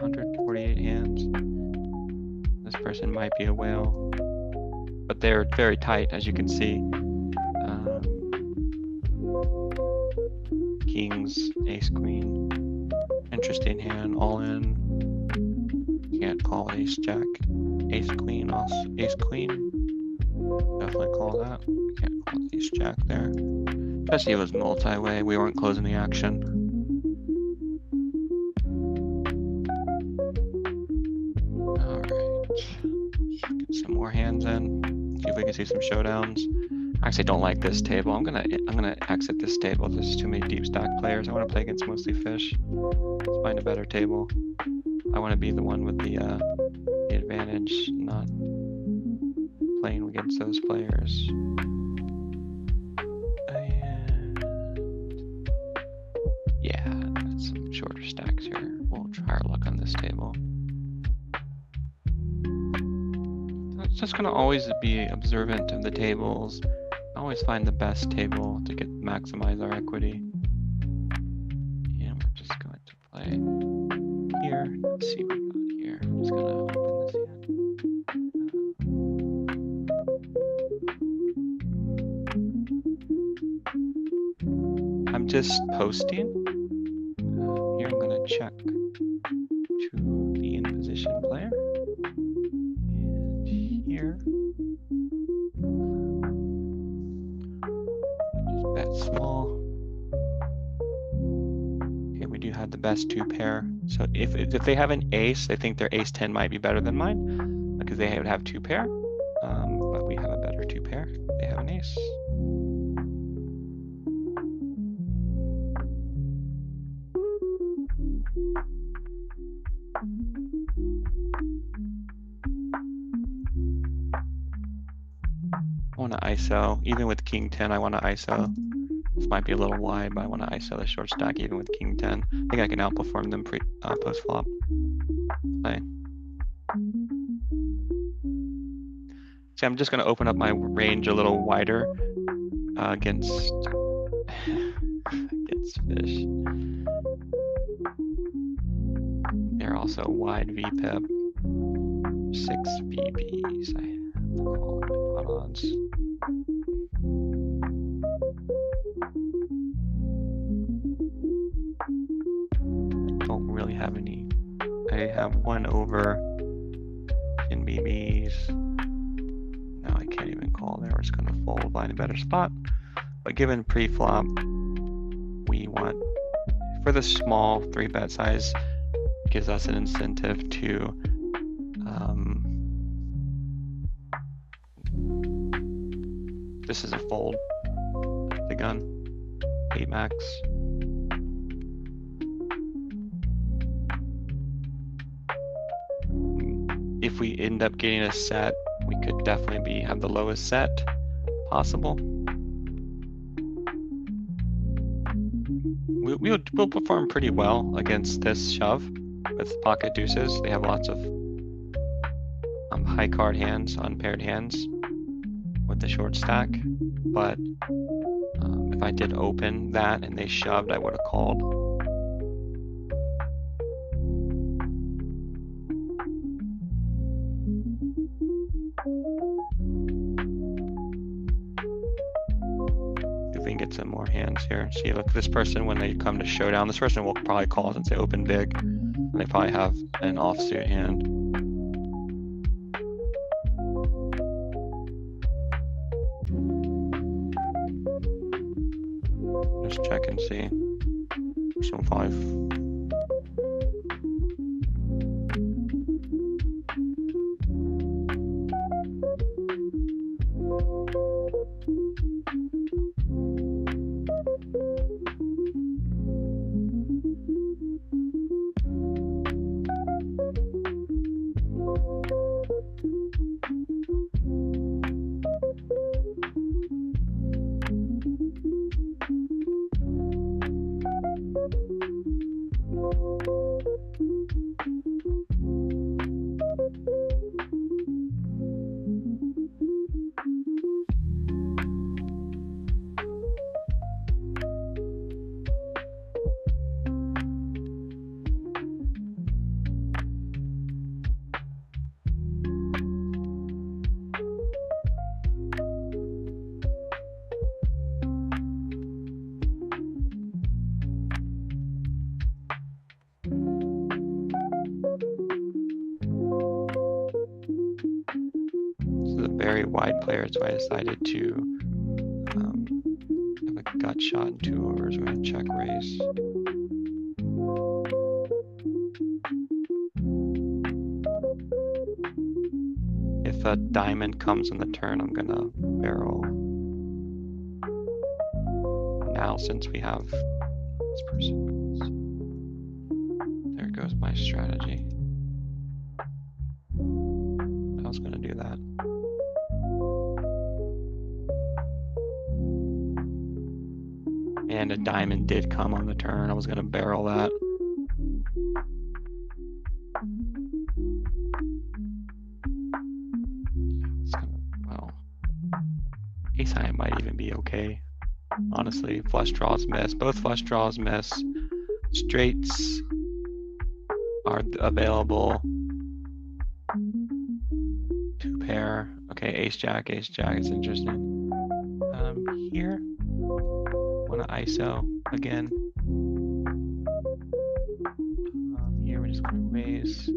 148 hands. This person might be a whale, but they're very tight, as you can see. Kings, ace, queen. Interesting hand, all in. Can't call ace, jack. Ace, queen, also ace, queen. Definitely call that. Can't call ace, jack there. Especially if it was multi-way, we weren't closing the action. All right. Get some more hands in. See if we can see some showdowns. I actually don't like this table. I'm gonna exit this table. There's too many deep stack players. I want to play against mostly fish. Let's find a better table. I want to be the one with the advantage, not playing against those players. And yeah, that's some shorter stacks here. We'll try our luck on this table. It's just gonna always be observant of the tables. Always find the best table to maximize our equity. And we're just going to play here. Let's see what we got here. I'm just gonna open this hand. I'm just posting. Here I'm gonna check to the in position player. And here. Small. Okay, we do have the best two pair. So if they have an ace, they think their ace 10 might be better than mine because they would have two pair. But we have a better two pair. They have an ace. I want to ISO. Even with king 10, I want to ISO. This might be a little wide, but I want to ISO the short stack even with king 10. I think I can outperform them post flop. Play. See, I'm just going to open up my range a little wider against fish. They're also wide VPIP. 6 BBs. I have to call my pot odds. Really have any. I have 1 over in BBs. Now I can't even call there. We're just going to fold, find a better spot. But given pre-flop, we want, for the small 3-bet size, gives us an incentive to this is a fold. The gun. 8 max. If we end up getting a set, we could definitely have the lowest set possible. We'll perform pretty well against this shove with pocket deuces. They have lots of high card hands, unpaired hands with the short stack. But if I did open that and they shoved, I would have called. If we can get some more hands here. See, look, this person, when they come to showdown, this person will probably call since they open big. And they probably have an offsuit hand. Let's check and see. So 5. Very wide player, so I decided to have a gut shot and 2 overs. We're going to check raise. If a diamond comes on the turn, I'm going to barrel. Now, since we have this person, there goes my strategy. I was going to do that. And a diamond did come on the turn. I was going to barrel that. Well, ace high might even be okay. Honestly, flush draws miss. Both flush draws miss. Straights are available. 2 pair. Okay, ace jack. It's interesting. Here. Want to ISO again. Here we're just going to raise.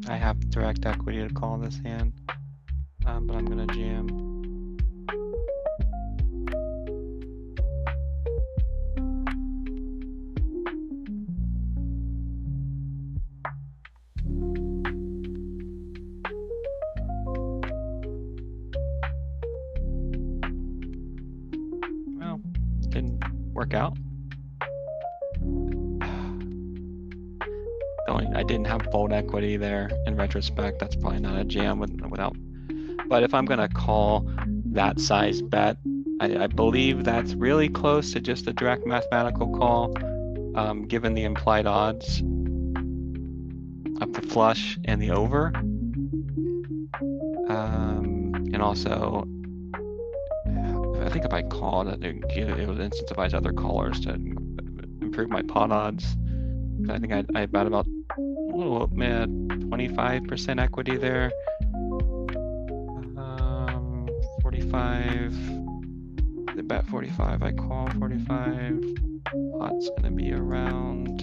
I have direct equity to call this hand. But I'm gonna jam. Well, didn't work out. I didn't have fold equity there. In retrospect, that's probably not a jam without. But if I'm going to call that size bet, I believe that's really close to just a direct mathematical call, given the implied odds of the flush and the over. And also, I think if I called it, it would incentivize other callers to improve my pot odds. I think I bet about 25% equity there. 45. The bet 45. I call 45. Pot's gonna be around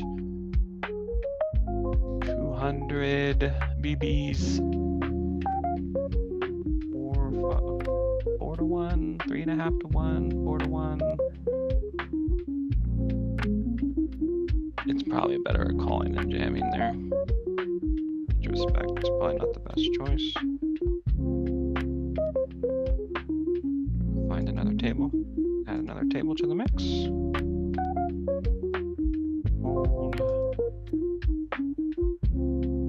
200 BBs. 4 to 1, 3.5 to 1, 4 to 1. It's probably better at calling than jamming there. With respect, it's probably not the best choice. Find another table. Add another table to the mix. Hold.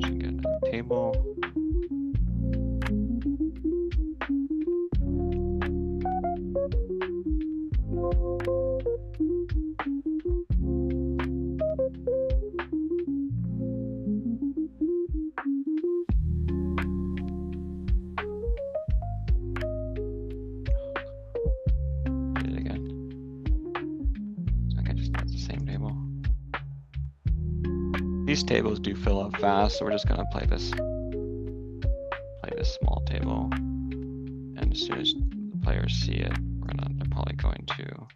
Should get another table. These tables do fill up fast, so we're just gonna play this small table and as soon as the players see it, they're probably going to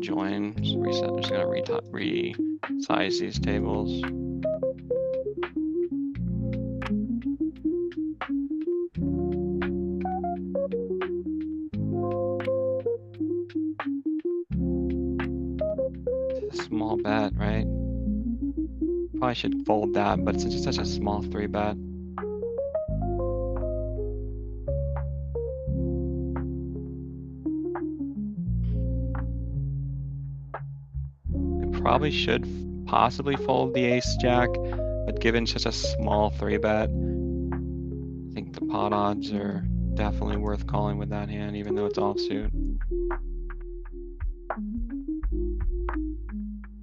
join. Just reset. I'm just gonna resize these tables. It's a small bet, right? Probably should fold that, but it's just such a small 3-bet. Probably should possibly fold the ace-jack, but given such a small 3-bet, I think the pot odds are definitely worth calling with that hand, even though it's offsuit.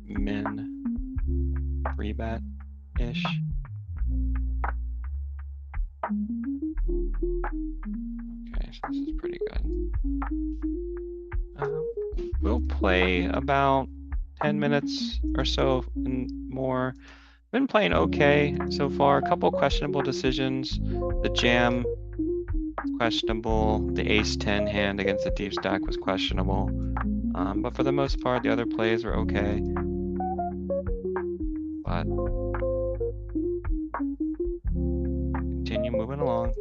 Min 3-bet-ish. Okay, so this is pretty good. We'll play about 10 minutes or so and more. Been playing okay so far. A couple questionable decisions. The jam, questionable. The ace-10 hand against the deep stack was questionable. But for the most part, the other plays were okay. But continue moving along.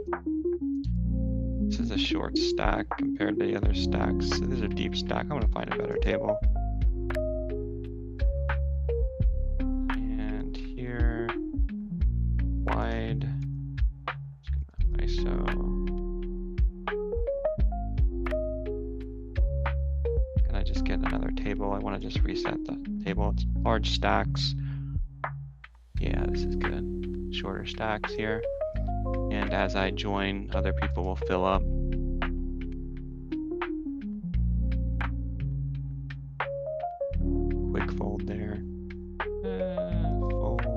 This is a short stack compared to the other stacks. This is a deep stack. I'm gonna find a better table. And here, wide. ISO. Can I just get another table? I want to just reset the table. It's large stacks. Yeah, this is good. Shorter stacks here. And as I join, other people will fill up. Quick fold there. Fold.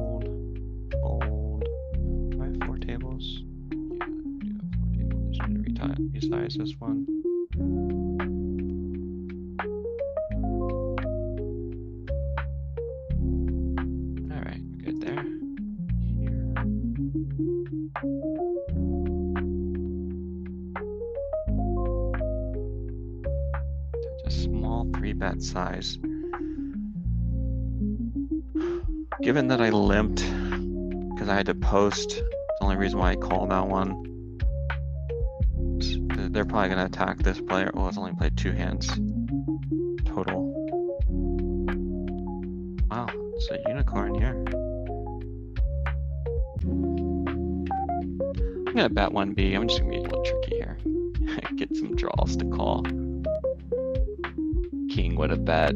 Do I have 4 tables? Yeah, I do have 4 tables. Just need to resize this one. All right, good there. Here. Such a small 3-bet size. Given that I limped because I had to post, the only reason why I called that one. They're probably going to attack this player. Well, it's only played 2 hands total. Wow, it's a unicorn here. I'm going to bet 1B. I'm just going to be a little tricky here. Get some draws to call. King would have bet.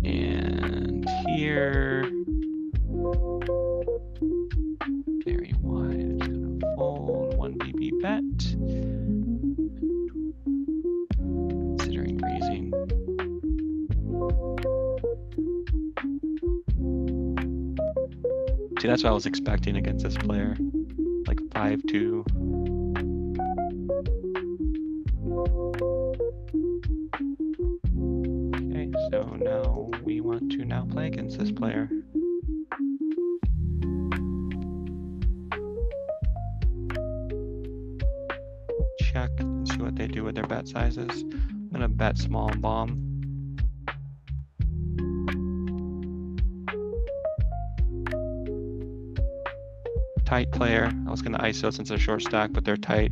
And here, very wide. I'm just going to fold 1BB bet. Considering raising. See, that's what I was expecting against this player. Like 5-2. Okay, so now we want to now play against this player. Check and see what they do with their bet sizes. I'm gonna bet small bomb. Tight player. I was gonna ISO since they're short stack, but they're tight.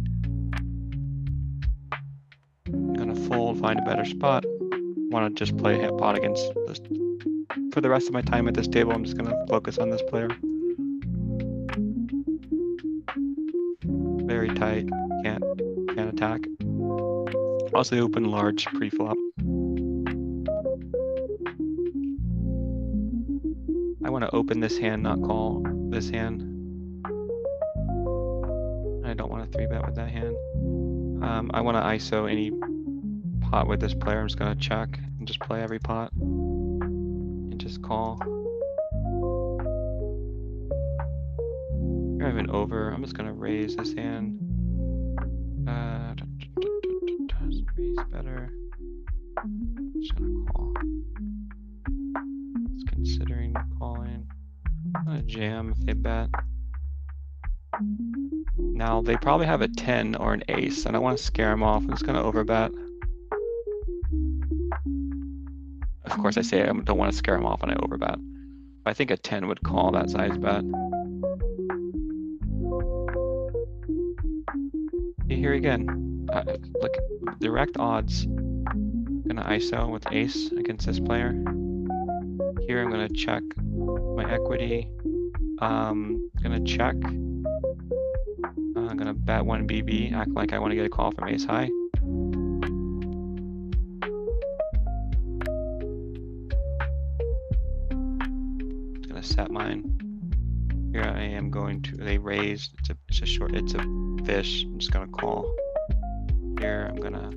I'm gonna fold, find a better spot. Want to just play hit pot against this. For the rest of my time at this table, I'm just gonna focus on this player. Very tight. Can't attack. Also open large pre-flop. I want to open this hand, not call this hand. I don't want to 3-bet with that hand. I want to ISO any pot with this player. I'm just going to check and just play every pot and just call. Here I have an over. I'm just going to raise this hand. Raise better. Just going to call. Just considering calling. I'm going to jam if they bet. Now they probably have a 10 or an ace. I don't want to scare them off. I'm just gonna overbet. Of course, I say I don't want to scare them off and I overbet. I think a 10 would call that size bet. Here again, look, direct odds. Gonna ISO with ace against this player. Here I'm gonna check my equity. Gonna check. I'm gonna bet 1 BB, act like I want to get a call from ace high. Just gonna set mine. Here I am going to, they raised, it's a fish, I'm just gonna call. Here I'm gonna,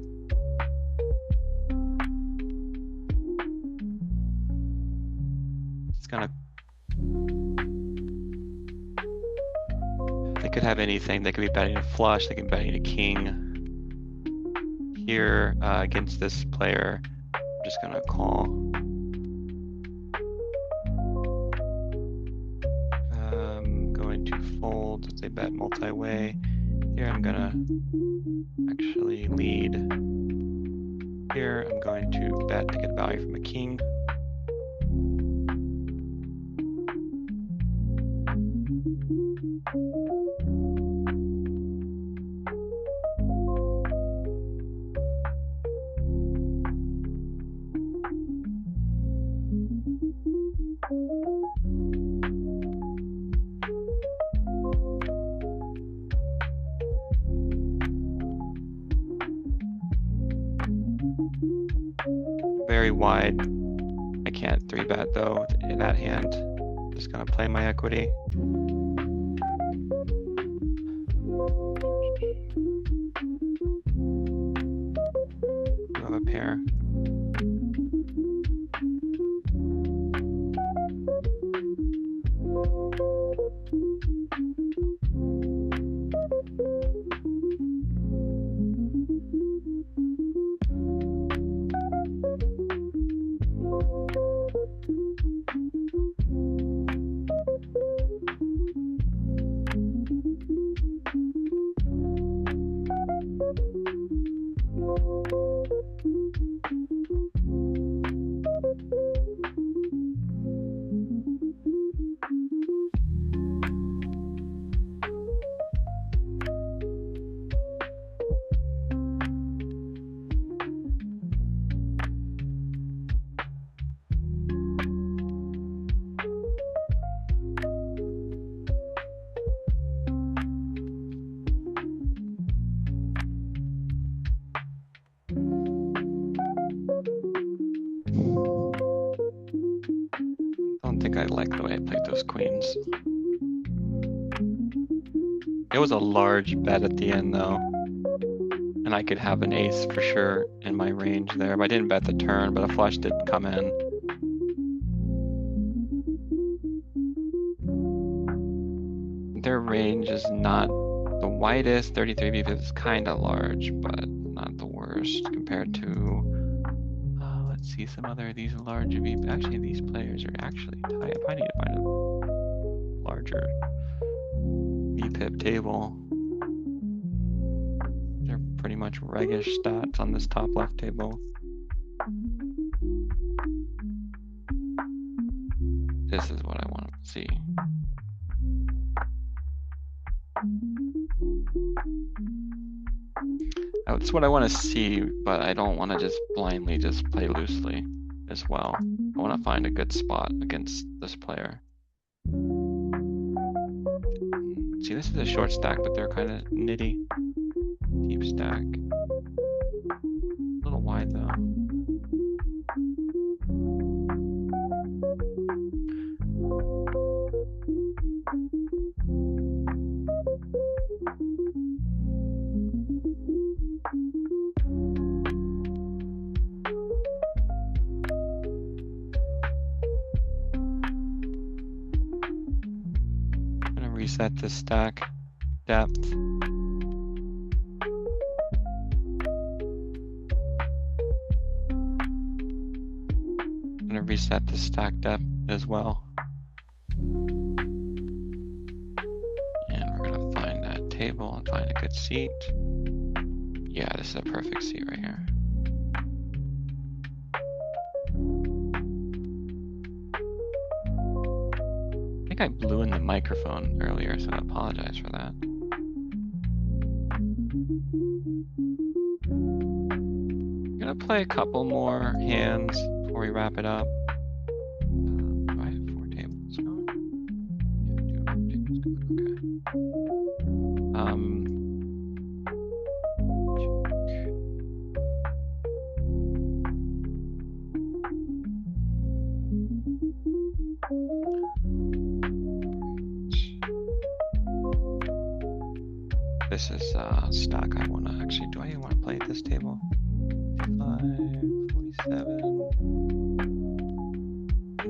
it's gonna, they could have anything, they could be betting a flush, they could be betting a king. Here against this player, I'm just gonna call. Fold if they bet multi-way. Here I'm gonna actually lead. Here I'm going to bet to get value from a king. Very wide. I can't 3-bet though in that hand. Just gonna play my equity. I have a pair. I like the way I played those queens. It was a large bet at the end though. And I could have an ace for sure in my range there. But I didn't bet the turn, but a flush did come in. Their range is not the widest. 33 BP is kind of large, but not the worst compared to let's see some other of these larger VP. Actually, these players are actually tight. I probably need to find a larger VPIP table. They're pretty much reggish stats on this top left table. This is what I want to see. That's what I want to see, but I don't want to just blindly just play loosely as well. I want to find a good spot against this player. See, this is a short stack, but they're kind of nitty. Deep stack. A little wide though. Reset the stack depth. I'm gonna reset the stack depth as well. And we're gonna table and find a good seat. Yeah, this is a perfect seat right here. I think I blew in the microphone earlier, so I apologize for that. I'm gonna play a couple more hands before we wrap it up. Do I have 4 tables going? Yeah, I do have 4 tables going. Okay. This is stock. I want to actually, do I even want to play at this table? 547.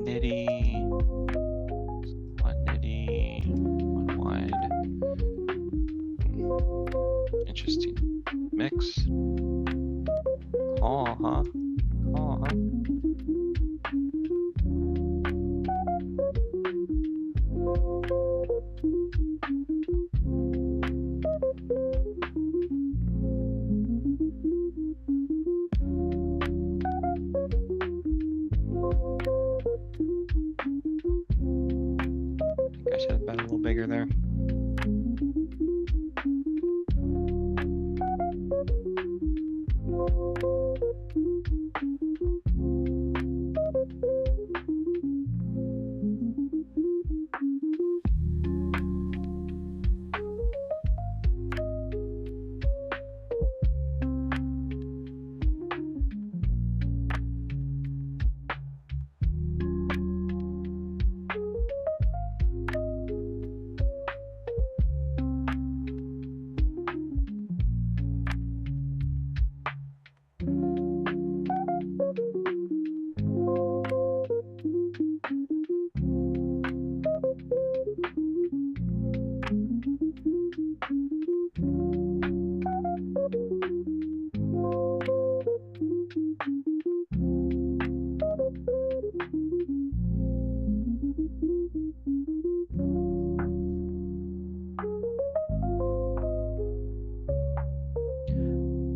Nitty. 1 nitty. 1 wide. Interesting mix. Call, huh? Call, huh? I should have been a little bigger there.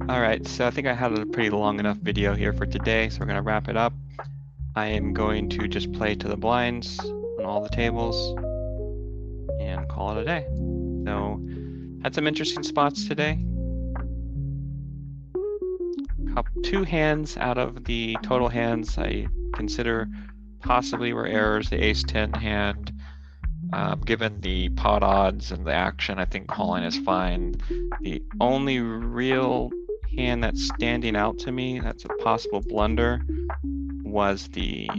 All right, so I think I had a pretty long enough video here for today, so we're gonna wrap it up. I am going to just play to the blinds on all the tables and call it a day. So, had some interesting spots today. 2 hands out of the total hands I consider possibly were errors. The ace-10 hand, given the pot odds and the action, I think calling is fine. The only real hand that's standing out to me, that's a possible blunder, was the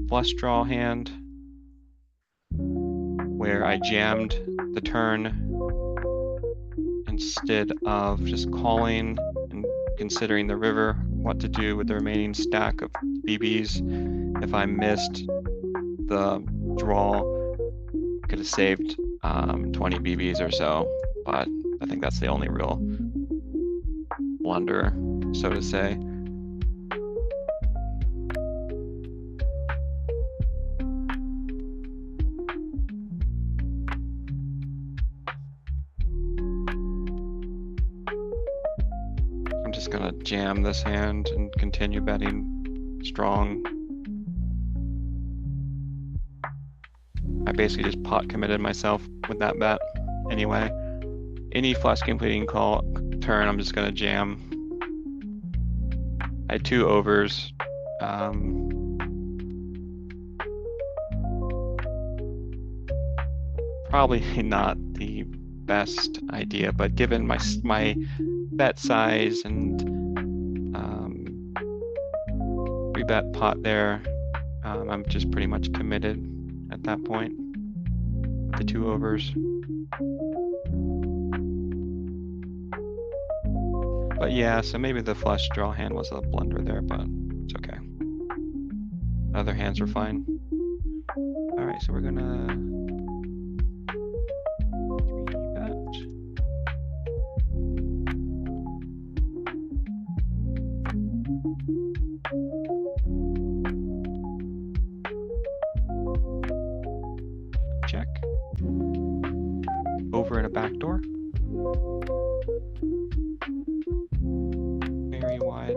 flush draw hand, where I jammed the turn instead of just calling and considering the river, what to do with the remaining stack of BBs. If I missed the draw, could have saved 20 BBs or so, but I think that's the only real blunder, so to say. I'm just gonna jam this hand and continue betting strong. I basically just pot committed myself with that bet anyway. Any flush completing call turn, I'm just gonna jam. I had 2 overs. Probably not the best idea, but given my bet size and rebet pot there, I'm just pretty much committed at that point with the 2 overs. But yeah, so maybe the flush draw hand was a blunder there, but it's okay. Other hands were fine. All right, so we're gonna 3-bet. Check. Over and a backdoor. Very wide.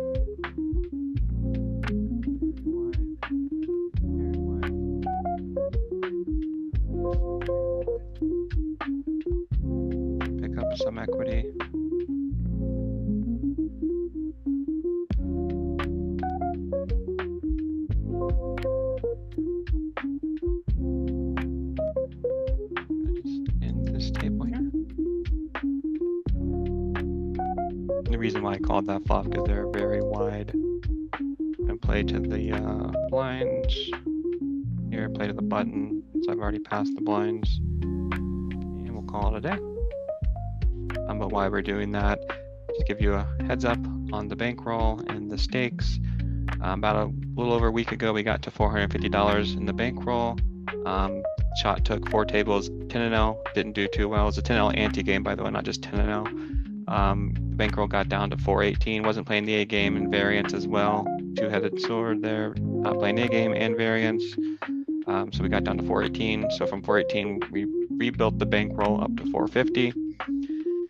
Pick up some equity. In this table here. The reason why I called that flop because they're very wide. And play to the blinds. Here, play to the button. So I've already passed the blinds. And we'll call it a day. But why we're doing that, just give you a heads up on the bankroll and the stakes. About a little over a week ago, we got to $450 in the bankroll. Shot took 4 tables, 10-0, didn't do too well. It was a 10-0 ante game, by the way, not just 10-0. The bankroll got down to 418, wasn't playing the A game and variance as well. Two-headed sword there, not playing A game and variance. So we got down to 418. So from 418, we rebuilt the bankroll up to 450.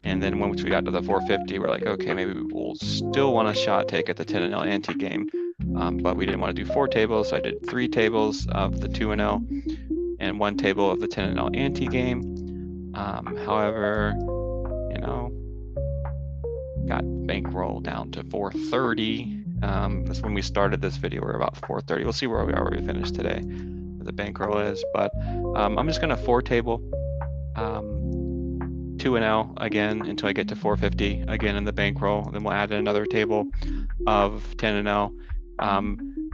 And then once we got to the 450, we're like, okay, maybe we'll still want a shot take at the 10-0 ante game. But we didn't want to do 4 tables, so I did 3 tables of the 2-0 and 1 table of the 10-0 ante game. However, you know, got bankroll down to 430. That's when we started this video. We're about 430. We'll see where we are where we finish today, where the bankroll is. But I'm just gonna 4 table 2-0 again until I get to 450 again in the bankroll. Then we'll add another table of 10-0.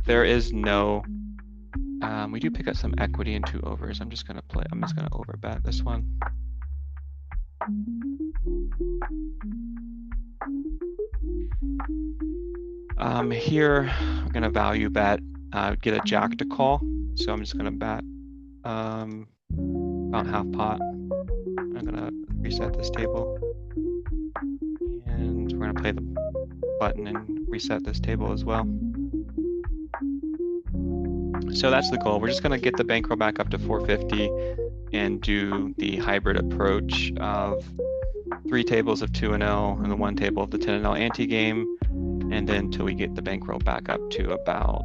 There is no. We do pick up some equity in 2 overs. I'm just gonna overbet this one. Here I'm gonna value bet, get a jack to call. So I'm just gonna bet about half pot. I'm gonna reset this table, and we're gonna play the button and reset this table as well. So that's the goal. We're just gonna get the bankroll back up to 450 and do the hybrid approach of 3 tables of 2-0 and the 1 table of the 10-0 ante game, and then till we get the bankroll back up to about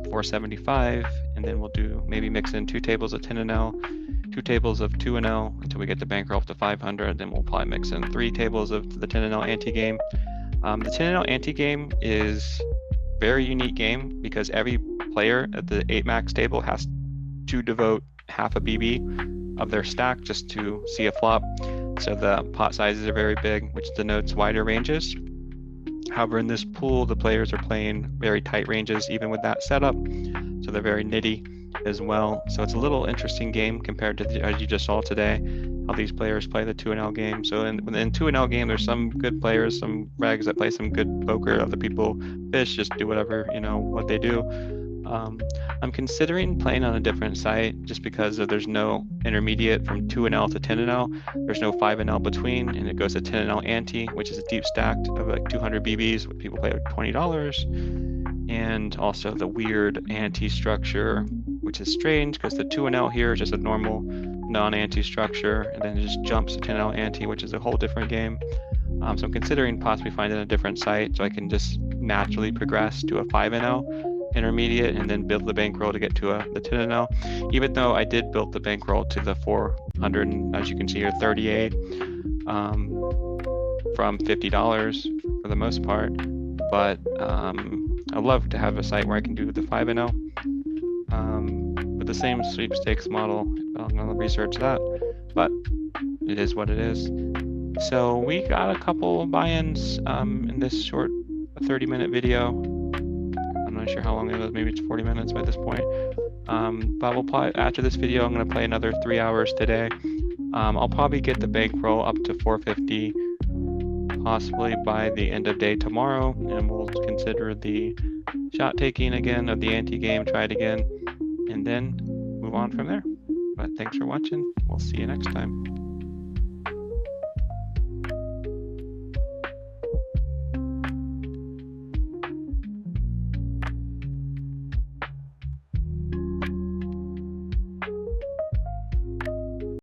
475, and then we'll do maybe mix in 2 tables of 10-0, 2 tables of 2-0 until we get the bankroll up to 500. Then we'll probably mix in 3 tables of the 10-0 ante game. The 10-0 ante game is a very unique game because every player at the 8 max table has to devote half a BB of their stack just to see a flop. So the pot sizes are very big, which denotes wider ranges. However, in this pool, the players are playing very tight ranges, even with that setup. So they're very nitty as well. So it's a little interesting game compared to, as you just saw today, how these players play the 2-0 game. So in 2-0 game, there's some good players, some regs that play some good poker. Other people fish, just do whatever, you know, what they do. I'm considering playing on a different site just because there's no intermediate from 2-0 to 10-0. There's no 5-0 between, and it goes to 10-0 ante, which is a deep stacked of like 200 BBs, what people play with $20. And also the weird ante structure, which is strange because the 2-0 here is just a normal non-ante structure, and then it just jumps to 10-0 ante, which is a whole different game. So I'm considering possibly finding a different site so I can just naturally progress to a 5-0 intermediate and then build the bankroll to get to the 10-0. Even though I did build the bankroll to the 400, and as you can see here, 38 from $50 for the most part. But I'd love to have a site where I can do the 5-0 with the same sweepstakes model. I'm gonna research that, but it is what it is. So we got a couple buy-ins in this short 30-minute video. I'm not sure how long it was, maybe it's 40 minutes by this point. But we'll probably, after this video, I'm gonna play another 3 hours today. I'll probably get the bankroll up to 450 possibly by the end of day tomorrow, and we'll consider the shot taking again of the ante game, try it again, and then move on from there. But thanks for watching. We'll see you next time.